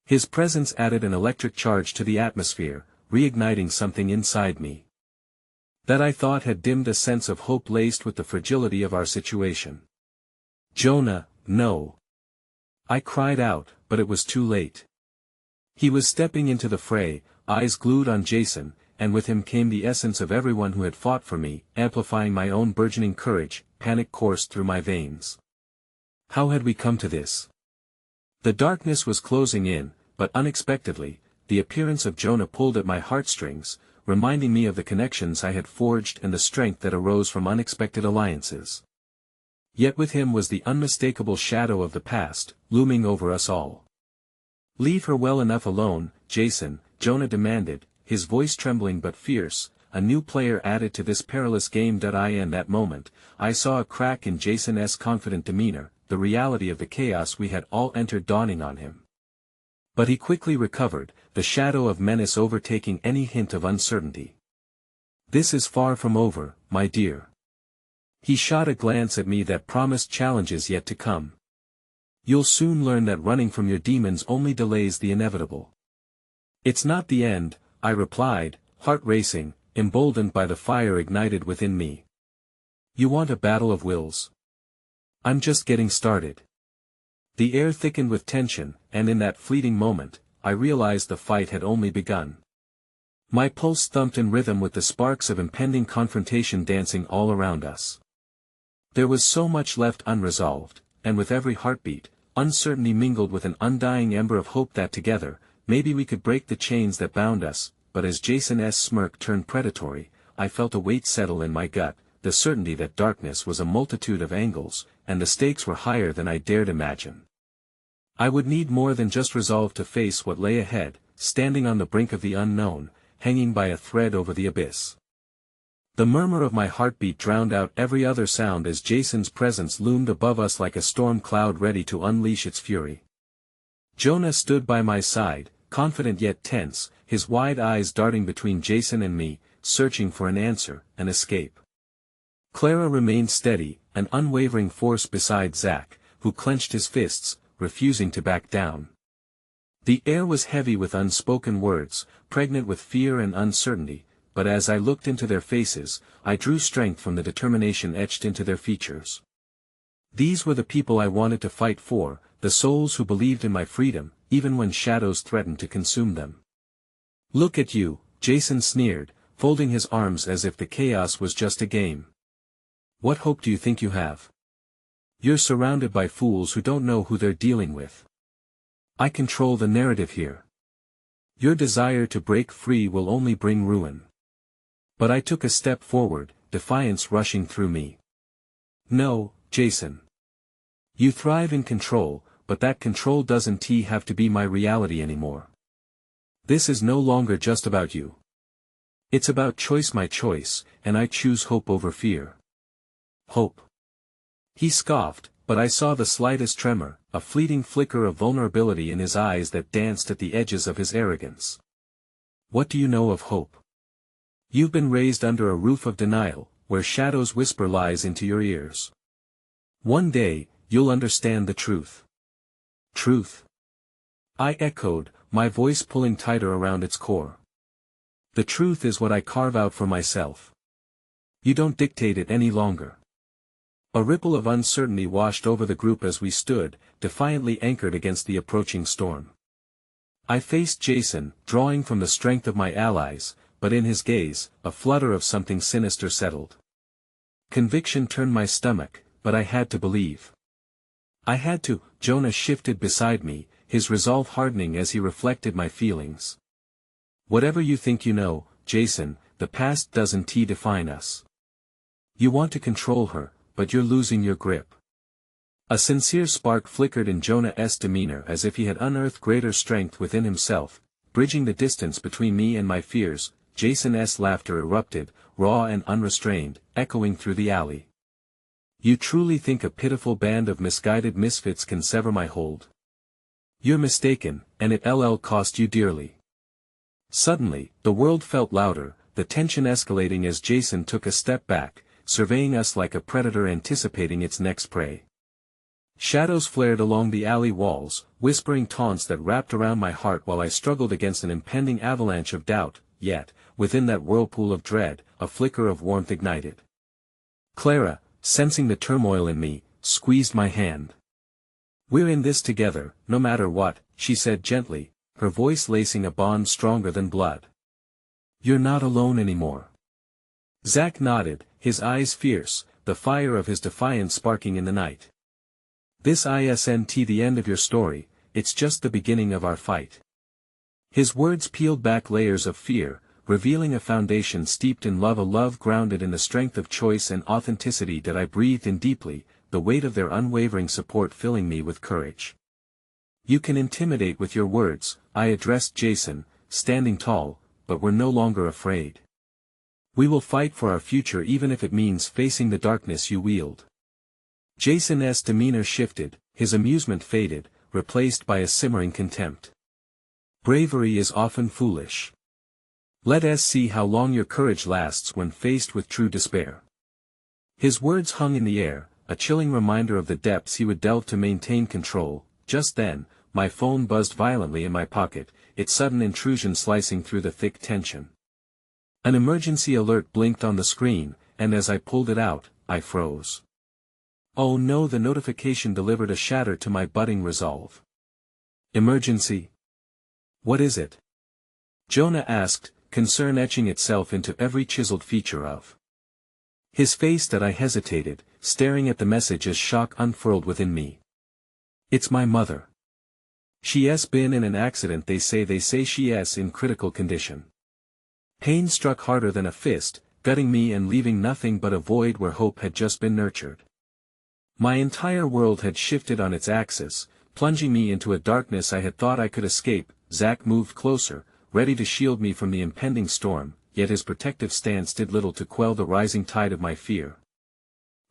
[SPEAKER 1] His presence added an electric charge to the atmosphere, reigniting something inside me that I thought had dimmed, a sense of hope laced with the fragility of our situation. Jonah, no! I cried out, but it was too late. He was stepping into the fray, eyes glued on Jason, and with him came the essence of everyone who had fought for me, amplifying my own burgeoning courage. Panic coursed through my veins. How had we come to this? The darkness was closing in, but unexpectedly, the appearance of Jonah pulled at my heartstrings, reminding me of the connections I had forged and the strength that arose from unexpected alliances. Yet with him was the unmistakable shadow of the past, looming over us all. Leave her well enough alone, Jason, Jonah demanded, his voice trembling but fierce. A new player added to this perilous game. In that moment, I saw a crack in Jason's confident demeanor, the reality of the chaos we had all entered dawning on him. But he quickly recovered, the shadow of menace overtaking any hint of uncertainty. This is far from over, my dear. He shot a glance at me that promised challenges yet to come. You'll soon learn that running from your demons only delays the inevitable. It's not the end, I replied, heart racing, emboldened by the fire ignited within me. You want a battle of wills? I'm just getting started. The air thickened with tension, and in that fleeting moment, I realized the fight had only begun. My pulse thumped in rhythm with the sparks of impending confrontation dancing all around us. There was so much left unresolved, and with every heartbeat, uncertainty mingled with an undying ember of hope that together, maybe we could break the chains that bound us. But as Jason's smirk turned predatory, I felt a weight settle in my gut, the certainty that darkness was a multitude of angles, and the stakes were higher than I dared imagine. I would need more than just resolve to face what lay ahead, standing on the brink of the unknown, hanging by a thread over the abyss. The murmur of my heartbeat drowned out every other sound as Jason's presence loomed above us like a storm cloud ready to unleash its fury. Jonah stood by my side, confident yet tense, his wide eyes darting between Jason and me, searching for an answer, an escape. Clara remained steady, an unwavering force beside Zack, who clenched his fists, refusing to back down. The air was heavy with unspoken words, pregnant with fear and uncertainty, but as I looked into their faces, I drew strength from the determination etched into their features. These were the people I wanted to fight for, the souls who believed in my freedom, even when shadows threatened to consume them. Look at you, Jason sneered, folding his arms as if the chaos was just a game. What hope do you think you have? You're surrounded by fools who don't know who they're dealing with. I control the narrative here. Your desire to break free will only bring ruin. But I took a step forward, defiance rushing through me. No, Jason. You thrive in control, but that control doesn't have to be my reality anymore. This is no longer just about you. It's about choice, my choice, and I choose hope over fear. Hope. He scoffed, but I saw the slightest tremor, a fleeting flicker of vulnerability in his eyes that danced at the edges of his arrogance. What do you know of hope? You've been raised under a roof of denial, where shadows whisper lies into your ears. One day, you'll understand the truth. Truth? I echoed, my voice pulling tighter around its core. The truth is what I carve out for myself. You don't dictate it any longer. A ripple of uncertainty washed over the group as we stood, defiantly anchored against the approaching storm. I faced Jason, drawing from the strength of my allies, but in his gaze, a flutter of something sinister settled. Conviction turned my stomach, but I had to believe. I had to. Jonah shifted beside me, his resolve hardening as he reflected my feelings. Whatever you think you know, Jason, the past doesn't define us. You want to control her, but you're losing your grip. A sincere spark flickered in Jonah's demeanor as if he had unearthed greater strength within himself, bridging the distance between me and my fears. Jason's laughter erupted, raw and unrestrained, echoing through the alley. You truly think a pitiful band of misguided misfits can sever my hold? You're mistaken, and it'll cost you dearly. Suddenly, the world felt louder, the tension escalating as Jason took a step back, surveying us like a predator anticipating its next prey. Shadows flared along the alley walls, whispering taunts that wrapped around my heart while I struggled against an impending avalanche of doubt, yet, within that whirlpool of dread, a flicker of warmth ignited. Clara, sensing the turmoil in me, squeezed my hand. We're in this together, no matter what, she said gently, her voice lacing a bond stronger than blood. You're not alone anymore. Zack nodded, his eyes fierce, the fire of his defiance sparking in the night. This isn't the end of your story, it's just the beginning of our fight. His words peeled back layers of fear, revealing a foundation steeped in love, a love grounded in the strength of choice and authenticity that I breathed in deeply, the weight of their unwavering support filling me with courage. You can intimidate with your words, I addressed Jason, standing tall, but we're no longer afraid. We will fight for our future even if it means facing the darkness you wield. Jason's demeanor shifted, his amusement faded, replaced by a simmering contempt. Bravery is often foolish. Let us see how long your courage lasts when faced with true despair. His words hung in the air, a chilling reminder of the depths he would delve to maintain control. Just then, my phone buzzed violently in my pocket, its sudden intrusion slicing through the thick tension. An emergency alert blinked on the screen, and as I pulled it out, I froze. Oh no, the notification delivered a shatter to my budding resolve. Emergency? What is it? Jonah asked, concern etching itself into every chiseled feature of his face that I hesitated, staring at the message as shock unfurled within me. It's my mother. She's been in an accident, they say she's in critical condition. Pain struck harder than a fist, gutting me and leaving nothing but a void where hope had just been nurtured. My entire world had shifted on its axis, plunging me into a darkness I had thought I could escape. Zack moved closer, ready to shield me from the impending storm, yet his protective stance did little to quell the rising tide of my fear.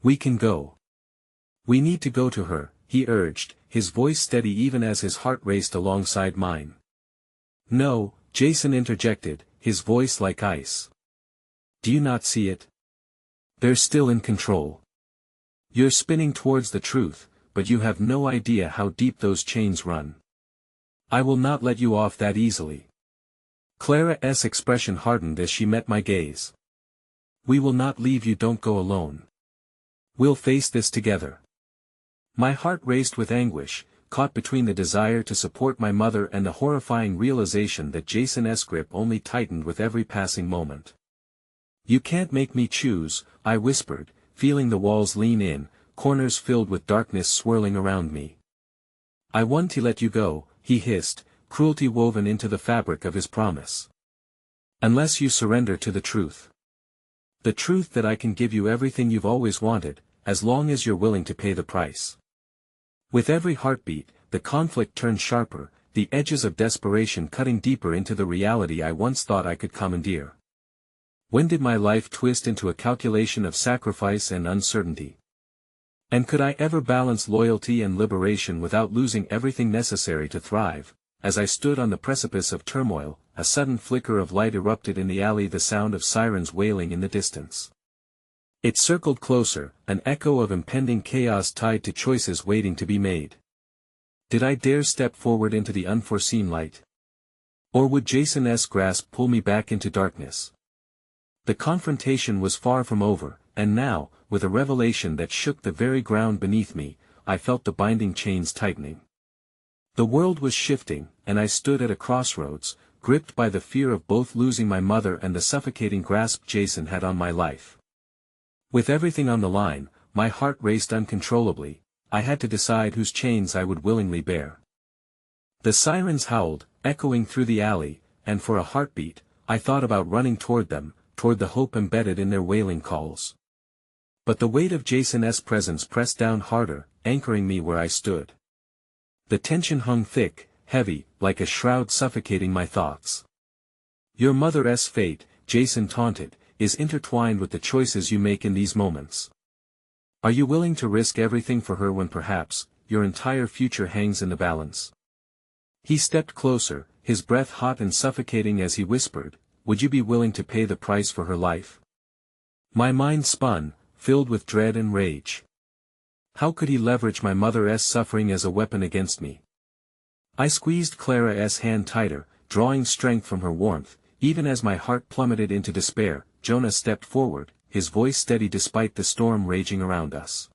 [SPEAKER 1] We can go. We need to go to her, he urged, his voice steady even as his heart raced alongside mine. No, Jason interjected, his voice like ice. Do you not see it? They're still in control. You're spinning towards the truth, but you have no idea how deep those chains run. I will not let you off that easily. Clara's expression hardened as she met my gaze. We will not leave you, don't go alone. We'll face this together. My heart raced with anguish, caught between the desire to support my mother and the horrifying realization that Jason's grip only tightened with every passing moment. "You can't make me choose," I whispered, feeling the walls lean in, corners filled with darkness swirling around me. "I want to let you go," he hissed, cruelty woven into the fabric of his promise. "Unless you surrender to the truth. The truth that I can give you everything you've always wanted, as long as you're willing to pay the price." With every heartbeat, the conflict turned sharper, the edges of desperation cutting deeper into the reality I once thought I could commandeer. When did my life twist into a calculation of sacrifice and uncertainty? And could I ever balance loyalty and liberation without losing everything necessary to thrive? As I stood on the precipice of turmoil, a sudden flicker of light erupted in the alley, the sound of sirens wailing in the distance. It circled closer, an echo of impending chaos tied to choices waiting to be made. Did I dare step forward into the unforeseen light? Or would Jason's grasp pull me back into darkness? The confrontation was far from over, and now, with a revelation that shook the very ground beneath me, I felt the binding chains tightening. The world was shifting, and I stood at a crossroads, gripped by the fear of both losing my mother and the suffocating grasp Jason had on my life. With everything on the line, my heart raced uncontrollably. I had to decide whose chains I would willingly bear. The sirens howled, echoing through the alley, and for a heartbeat, I thought about running toward them, toward the hope embedded in their wailing calls. But the weight of Jason's presence pressed down harder, anchoring me where I stood. The tension hung thick, heavy, like a shroud suffocating my thoughts. "Your mother's fate," Jason taunted, "is intertwined with the choices you make in these moments. Are you willing to risk everything for her when perhaps, your entire future hangs in the balance?" He stepped closer, his breath hot and suffocating as he whispered, "Would you be willing to pay the price for her life?" My mind spun, filled with dread and rage. How could he leverage my mother's suffering as a weapon against me? I squeezed Clara's hand tighter, drawing strength from her warmth. Even as my heart plummeted into despair, Jonah stepped forward, his voice steady despite the storm raging around us.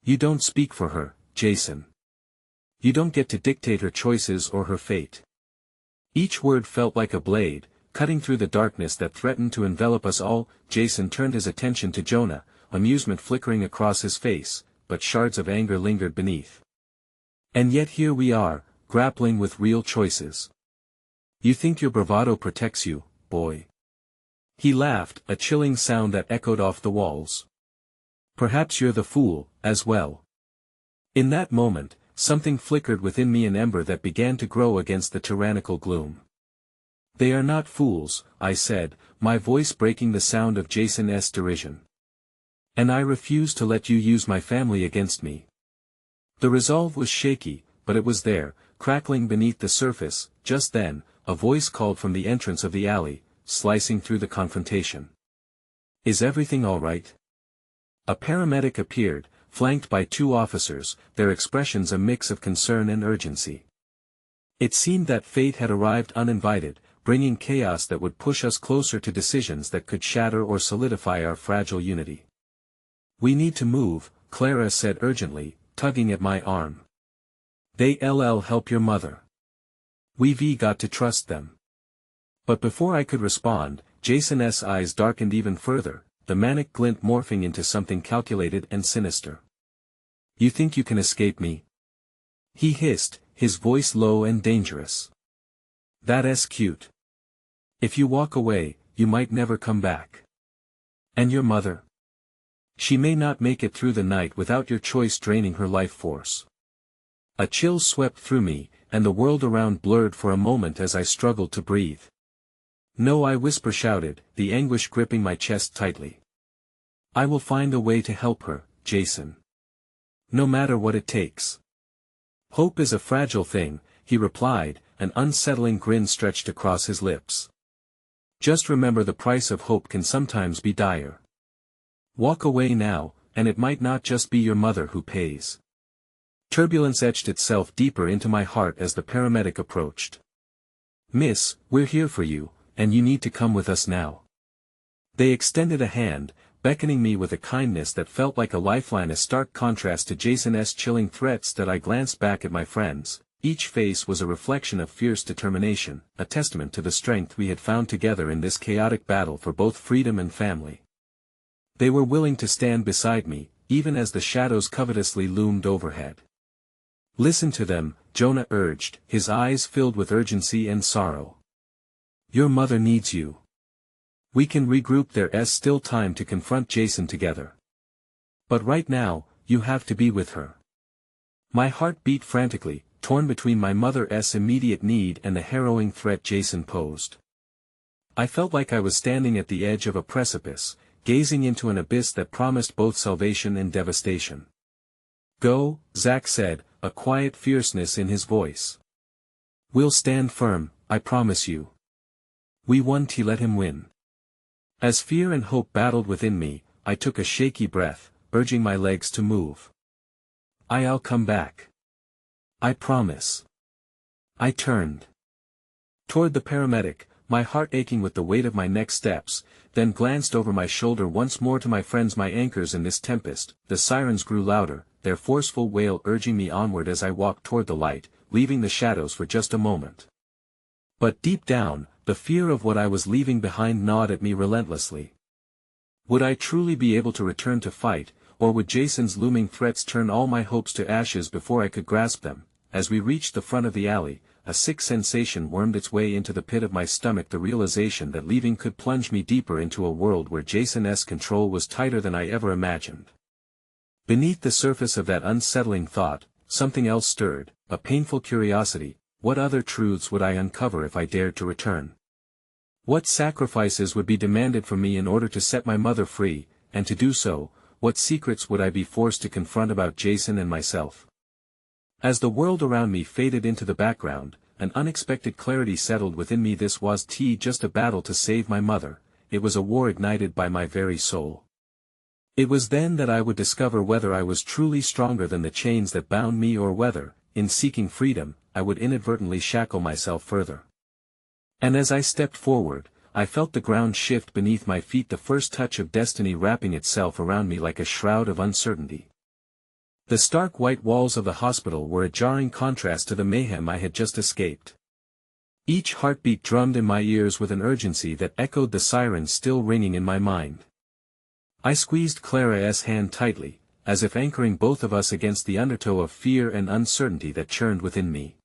[SPEAKER 1] "You don't speak for her, Jason. You don't get to dictate her choices or her fate." Each word felt like a blade, cutting through the darkness that threatened to envelop us all. Jason turned his attention to Jonah, amusement flickering across his face, but shards of anger lingered beneath. "And yet here we are, grappling with real choices. You think your bravado protects you, boy." He laughed, a chilling sound that echoed off the walls. "Perhaps you're the fool, as well." In that moment, something flickered within me, an ember that began to grow against the tyrannical gloom. "They are not fools," I said, my voice breaking the sound of Jason's derision. "And I refuse to let you use my family against me." The resolve was shaky, but it was there, crackling beneath the surface. Just then, a voice called from the entrance of the alley, slicing through the confrontation. "Is everything all right?" A paramedic appeared, flanked by two officers, their expressions a mix of concern and urgency. It seemed that fate had arrived uninvited, bringing chaos that would push us closer to decisions that could shatter or solidify our fragile unity. "We need to move," Clara said urgently, tugging at my arm. "They'll help your mother. We've got to trust them." But before I could respond, Jason's eyes darkened even further, the manic glint morphing into something calculated and sinister. "You think you can escape me?" he hissed, his voice low and dangerous. "That's cute. If you walk away, you might never come back. And your mother? She may not make it through the night without your choice draining her life force." A chill swept through me, and the world around blurred for a moment as I struggled to breathe. "No," I shouted, the anguish gripping my chest tightly. "I will find a way to help her, Jason. No matter what it takes." "Hope is a fragile thing," he replied, an unsettling grin stretched across his lips. "Just remember, the price of hope can sometimes be dire. Walk away now, and it might not just be your mother who pays." Turbulence etched itself deeper into my heart as the paramedic approached. "Miss, we're here for you, and you need to come with us now." They extended a hand, beckoning me with a kindness that felt like a lifeline, a stark contrast to Jason's chilling threats. That I glanced back at my friends. Each face was a reflection of fierce determination, a testament to the strength we had found together in this chaotic battle for both freedom and family. They were willing to stand beside me, even as the shadows covetously loomed overhead. "Listen to them," Jonah urged, his eyes filled with urgency and sorrow. "Your mother needs you. We can regroup. There's still time to confront Jason together. But right now, you have to be with her." My heart beat frantically, torn between my mother's immediate need and the harrowing threat Jason posed. I felt like I was standing at the edge of a precipice, gazing into an abyss that promised both salvation and devastation. "Go," Zack said, a quiet fierceness in his voice. "We'll stand firm, I promise you. We won to let him win." As fear and hope battled within me, I took a shaky breath, urging my legs to move. "I'll come back. I promise." I turned toward the paramedic, my heart aching with the weight of my next steps, then glanced over my shoulder once more to my friends, my anchors in this tempest. The sirens grew louder, their forceful wail urging me onward as I walked toward the light, leaving the shadows for just a moment. But deep down, the fear of what I was leaving behind gnawed at me relentlessly. Would I truly be able to return to fight, or would Jason's looming threats turn all my hopes to ashes before I could grasp them? As we reached the front of the alley, a sick sensation wormed its way into the pit of my stomach, the realization that leaving could plunge me deeper into a world where Jason's control was tighter than I ever imagined. Beneath the surface of that unsettling thought, something else stirred, a painful curiosity. What other truths would I uncover if I dared to return? What sacrifices would be demanded from me in order to set my mother free, and to do so, what secrets would I be forced to confront about Jason and myself? As the world around me faded into the background, an unexpected clarity settled within me. This wasn't just a battle to save my mother, it was a war ignited by my very soul. It was then that I would discover whether I was truly stronger than the chains that bound me, or whether, in seeking freedom, I would inadvertently shackle myself further. And as I stepped forward, I felt the ground shift beneath my feet, the first touch of destiny wrapping itself around me like a shroud of uncertainty. The stark white walls of the hospital were a jarring contrast to the mayhem I had just escaped. Each heartbeat drummed in my ears with an urgency that echoed the sirens still ringing in my mind. I squeezed Clara's hand tightly, as if anchoring both of us against the undertow of fear and uncertainty that churned within me.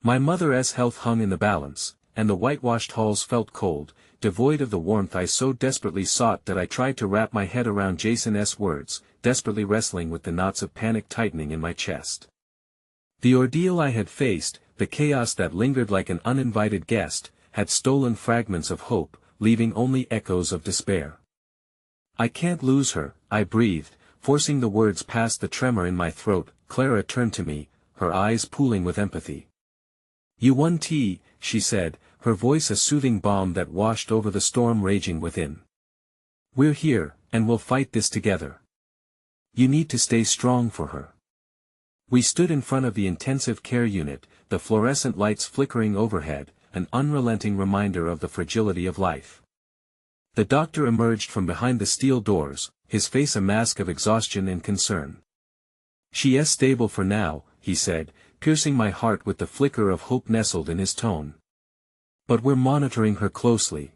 [SPEAKER 1] My mother's health hung in the balance, and the whitewashed halls felt cold, devoid of the warmth I so desperately sought. That I tried to wrap my head around Jason's words, desperately wrestling with the knots of panic tightening in my chest. The ordeal I had faced, the chaos that lingered like an uninvited guest, had stolen fragments of hope, leaving only echoes of despair. "I can't lose her," I breathed, forcing the words past the tremor in my throat. Clara turned to me, her eyes pooling with empathy. "You won, T," she said, her voice a soothing balm that washed over the storm raging within. "We're here, and we'll fight this together. You need to stay strong for her." We stood in front of the intensive care unit, the fluorescent lights flickering overhead, an unrelenting reminder of the fragility of life. The doctor emerged from behind the steel doors, his face a mask of exhaustion and concern. "She's stable for now," he said, piercing my heart with the flicker of hope nestled in his tone. "But we're monitoring her closely.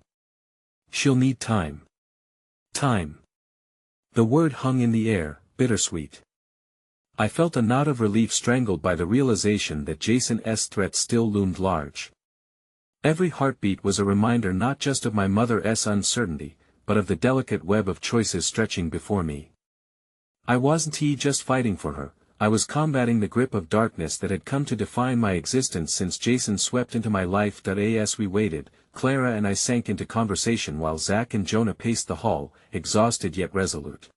[SPEAKER 1] She'll need time." Time. The word hung in the air, bittersweet. I felt a knot of relief strangled by the realization that Jason's threat still loomed large. Every heartbeat was a reminder not just of my mother's uncertainty, but of the delicate web of choices stretching before me. I wasn't just fighting for her, I was combating the grip of darkness that had come to define my existence since Jason swept into my life. As we waited, Clara and I sank into conversation while Zack and Jonah paced the hall, exhausted yet resolute.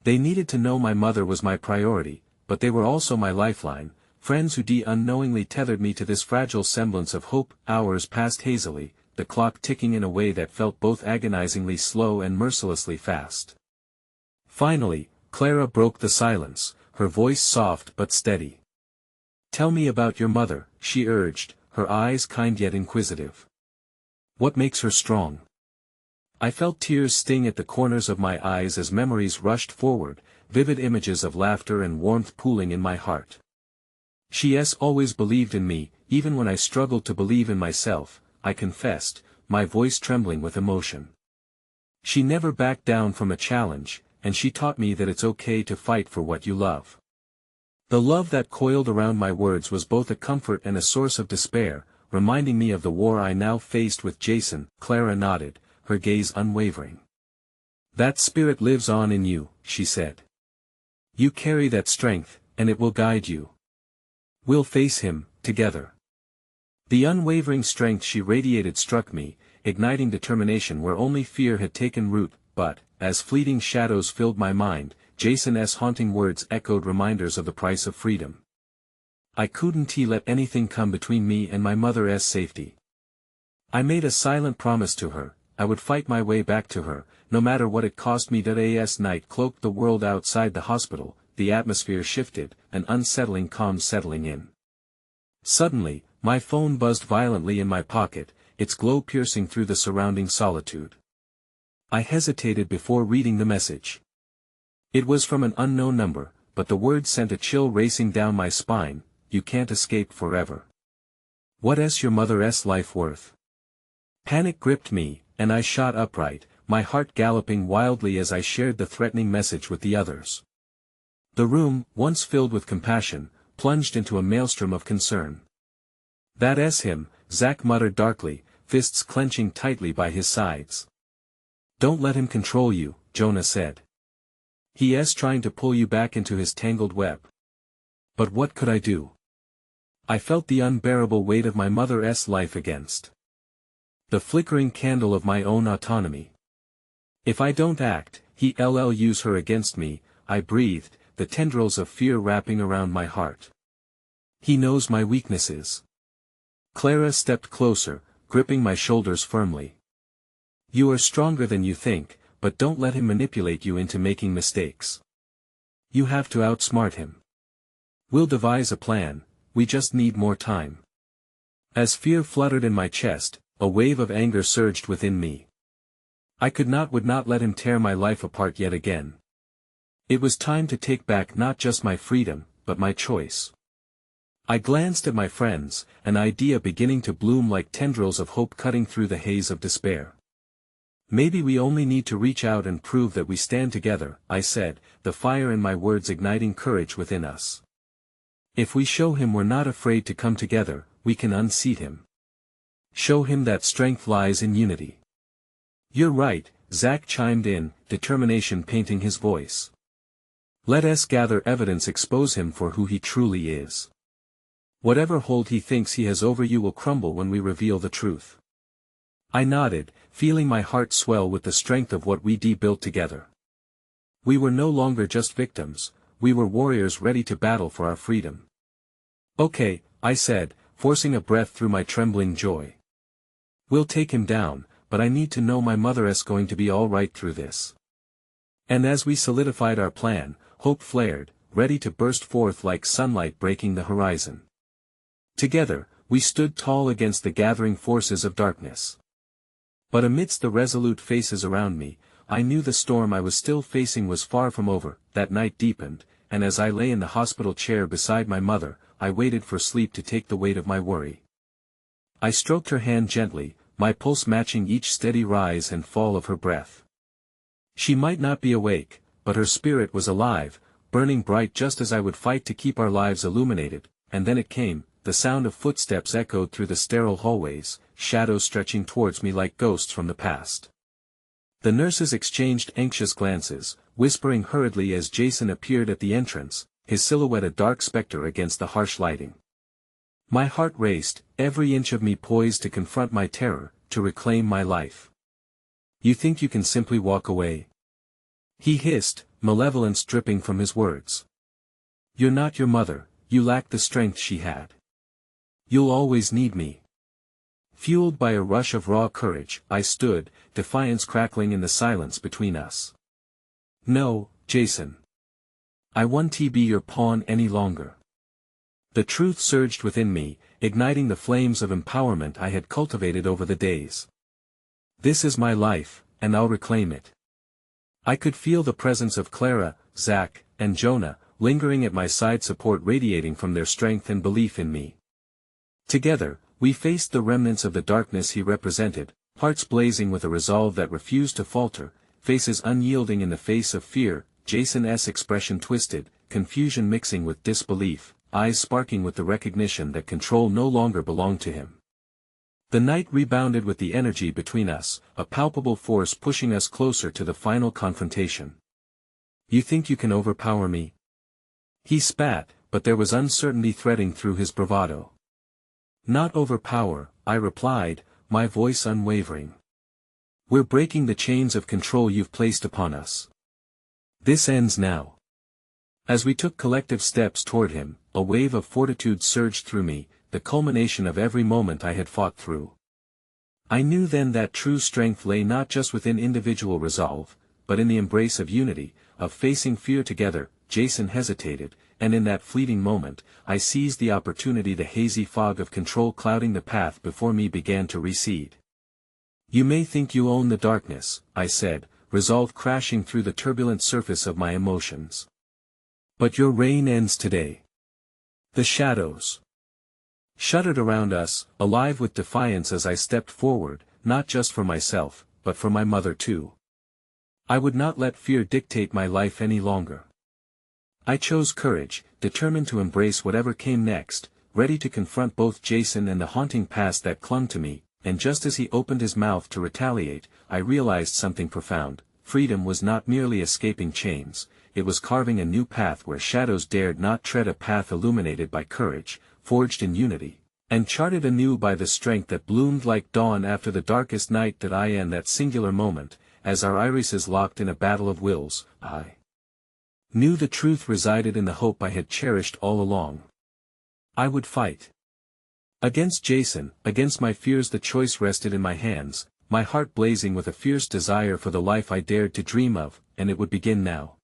[SPEAKER 1] They needed to know my mother was my priority, but they were also my lifeline, friends who unknowingly tethered me to this fragile semblance of hope. Hours passed hazily, the clock ticking in a way that felt both agonizingly slow and mercilessly fast. Finally, Clara broke the silence, her voice soft but steady. "Tell me about your mother," she urged, her eyes kind yet inquisitive. "What makes her strong?" I felt tears sting at the corners of my eyes as memories rushed forward, vivid images of laughter and warmth pooling in my heart. She's always believed in me, even when I struggled to believe in myself, I confessed, my voice trembling with emotion. She never backed down from a challenge, and she taught me that it's okay to fight for what you love. The love that coiled around my words was both a comfort and a source of despair, reminding me of the war I now faced with Jason. Clara nodded, her gaze unwavering. That spirit lives on in you, she said. You carry that strength, and it will guide you. We'll face him, together. The unwavering strength she radiated struck me, igniting determination where only fear had taken root, but, as fleeting shadows filled my mind, Jason's haunting words echoed reminders of the price of freedom. I couldn't let anything come between me and my mother's safety. I made a silent promise to her, I would fight my way back to her, no matter what it cost me. As night cloaked the world outside the hospital, the atmosphere shifted, an unsettling calm settling in. Suddenly, my phone buzzed violently in my pocket, its glow piercing through the surrounding solitude. I hesitated before reading the message. It was from an unknown number, but the words sent a chill racing down my spine. You can't escape forever. What's your mother's life worth? Panic gripped me, and I shot upright, my heart galloping wildly as I shared the threatening message with the others. The room, once filled with compassion, plunged into a maelstrom of concern. That's him, Zack muttered darkly, fists clenching tightly by his sides. Don't let him control you, Jonah said. He's trying to pull you back into his tangled web. But what could I do? I felt the unbearable weight of my mother's life against the flickering candle of my own autonomy. If I don't act, he'll use her against me, I breathed, the tendrils of fear wrapping around my heart. He knows my weaknesses. Clara stepped closer, gripping my shoulders firmly. You are stronger than you think, but don't let him manipulate you into making mistakes. You have to outsmart him. We'll devise a plan, we just need more time. As fear fluttered in my chest, a wave of anger surged within me. I would not let him tear my life apart yet again. It was time to take back not just my freedom, but my choice. I glanced at my friends, an idea beginning to bloom like tendrils of hope cutting through the haze of despair. Maybe we only need to reach out and prove that we stand together, I said, the fire in my words igniting courage within us. If we show him we're not afraid to come together, we can unseat him. Show him that strength lies in unity. You're right, Zack chimed in, determination painting his voice. Let us gather evidence, expose him for who he truly is. Whatever hold he thinks he has over you will crumble when we reveal the truth. I nodded, feeling my heart swell with the strength of what we'd built together. We were no longer just victims, we were warriors ready to battle for our freedom. Okay, I said, forcing a breath through my trembling joy. We'll take him down, but I need to know my mother's going to be all right through this. And as we solidified our plan, hope flared, ready to burst forth like sunlight breaking the horizon. Together, we stood tall against the gathering forces of darkness. But amidst the resolute faces around me, I knew the storm I was still facing was far from over. That night deepened, and as I lay in the hospital chair beside my mother, I waited for sleep to take the weight of my worry. I stroked her hand gently, my pulse matching each steady rise and fall of her breath. She might not be awake, but her spirit was alive, burning bright just as I would fight to keep our lives illuminated, and then it came, the sound of footsteps echoed through the sterile hallways, shadows stretching towards me like ghosts from the past. The nurses exchanged anxious glances, whispering hurriedly as Jason appeared at the entrance, his silhouette a dark specter against the harsh lighting. My heart raced, every inch of me poised to confront my terror, to reclaim my life. You think you can simply walk away? He hissed, malevolence dripping from his words. You're not your mother, you lack the strength she had. You'll always need me. Fueled by a rush of raw courage, I stood, defiance crackling in the silence between us. No, Jason. I won't be your pawn any longer. The truth surged within me, igniting the flames of empowerment I had cultivated over the days. This is my life, and I'll reclaim it. I could feel the presence of Clara, Zach, and Jonah, lingering at my side, support radiating from their strength and belief in me. Together, we faced the remnants of the darkness he represented, hearts blazing with a resolve that refused to falter, faces unyielding in the face of fear, Jason's expression twisted, confusion mixing with disbelief, eyes sparking with the recognition that control no longer belonged to him. The night rebounded with the energy between us, a palpable force pushing us closer to the final confrontation. "You think you can overpower me?" He spat, but there was uncertainty threading through his bravado. "Not overpower," I replied, my voice unwavering. "We're breaking the chains of control you've placed upon us. This ends now." As we took collective steps toward him, a wave of fortitude surged through me, the culmination of every moment I had fought through. I knew then that true strength lay not just within individual resolve, but in the embrace of unity, of facing fear together. Jason hesitated, and in that fleeting moment, I seized the opportunity. The hazy fog of control clouding the path before me began to recede. "You may think you own the darkness," I said, resolve crashing through the turbulent surface of my emotions. "But your reign ends today." The shadows shuddered around us, alive with defiance as I stepped forward, not just for myself, but for my mother too. I would not let fear dictate my life any longer. I chose courage, determined to embrace whatever came next, ready to confront both Jason and the haunting past that clung to me, and just as he opened his mouth to retaliate, I realized something profound. Freedom was not merely escaping chains, it was carving a new path where shadows dared not tread, a path illuminated by courage, forged in unity, and charted anew by the strength that bloomed like dawn after the darkest night. That I in that singular moment, as our irises locked in a battle of wills, I knew the truth resided in the hope I had cherished all along. I would fight. Against Jason, against my fears. The choice rested in my hands, my heart blazing with a fierce desire for the life I dared to dream of, and it would begin now.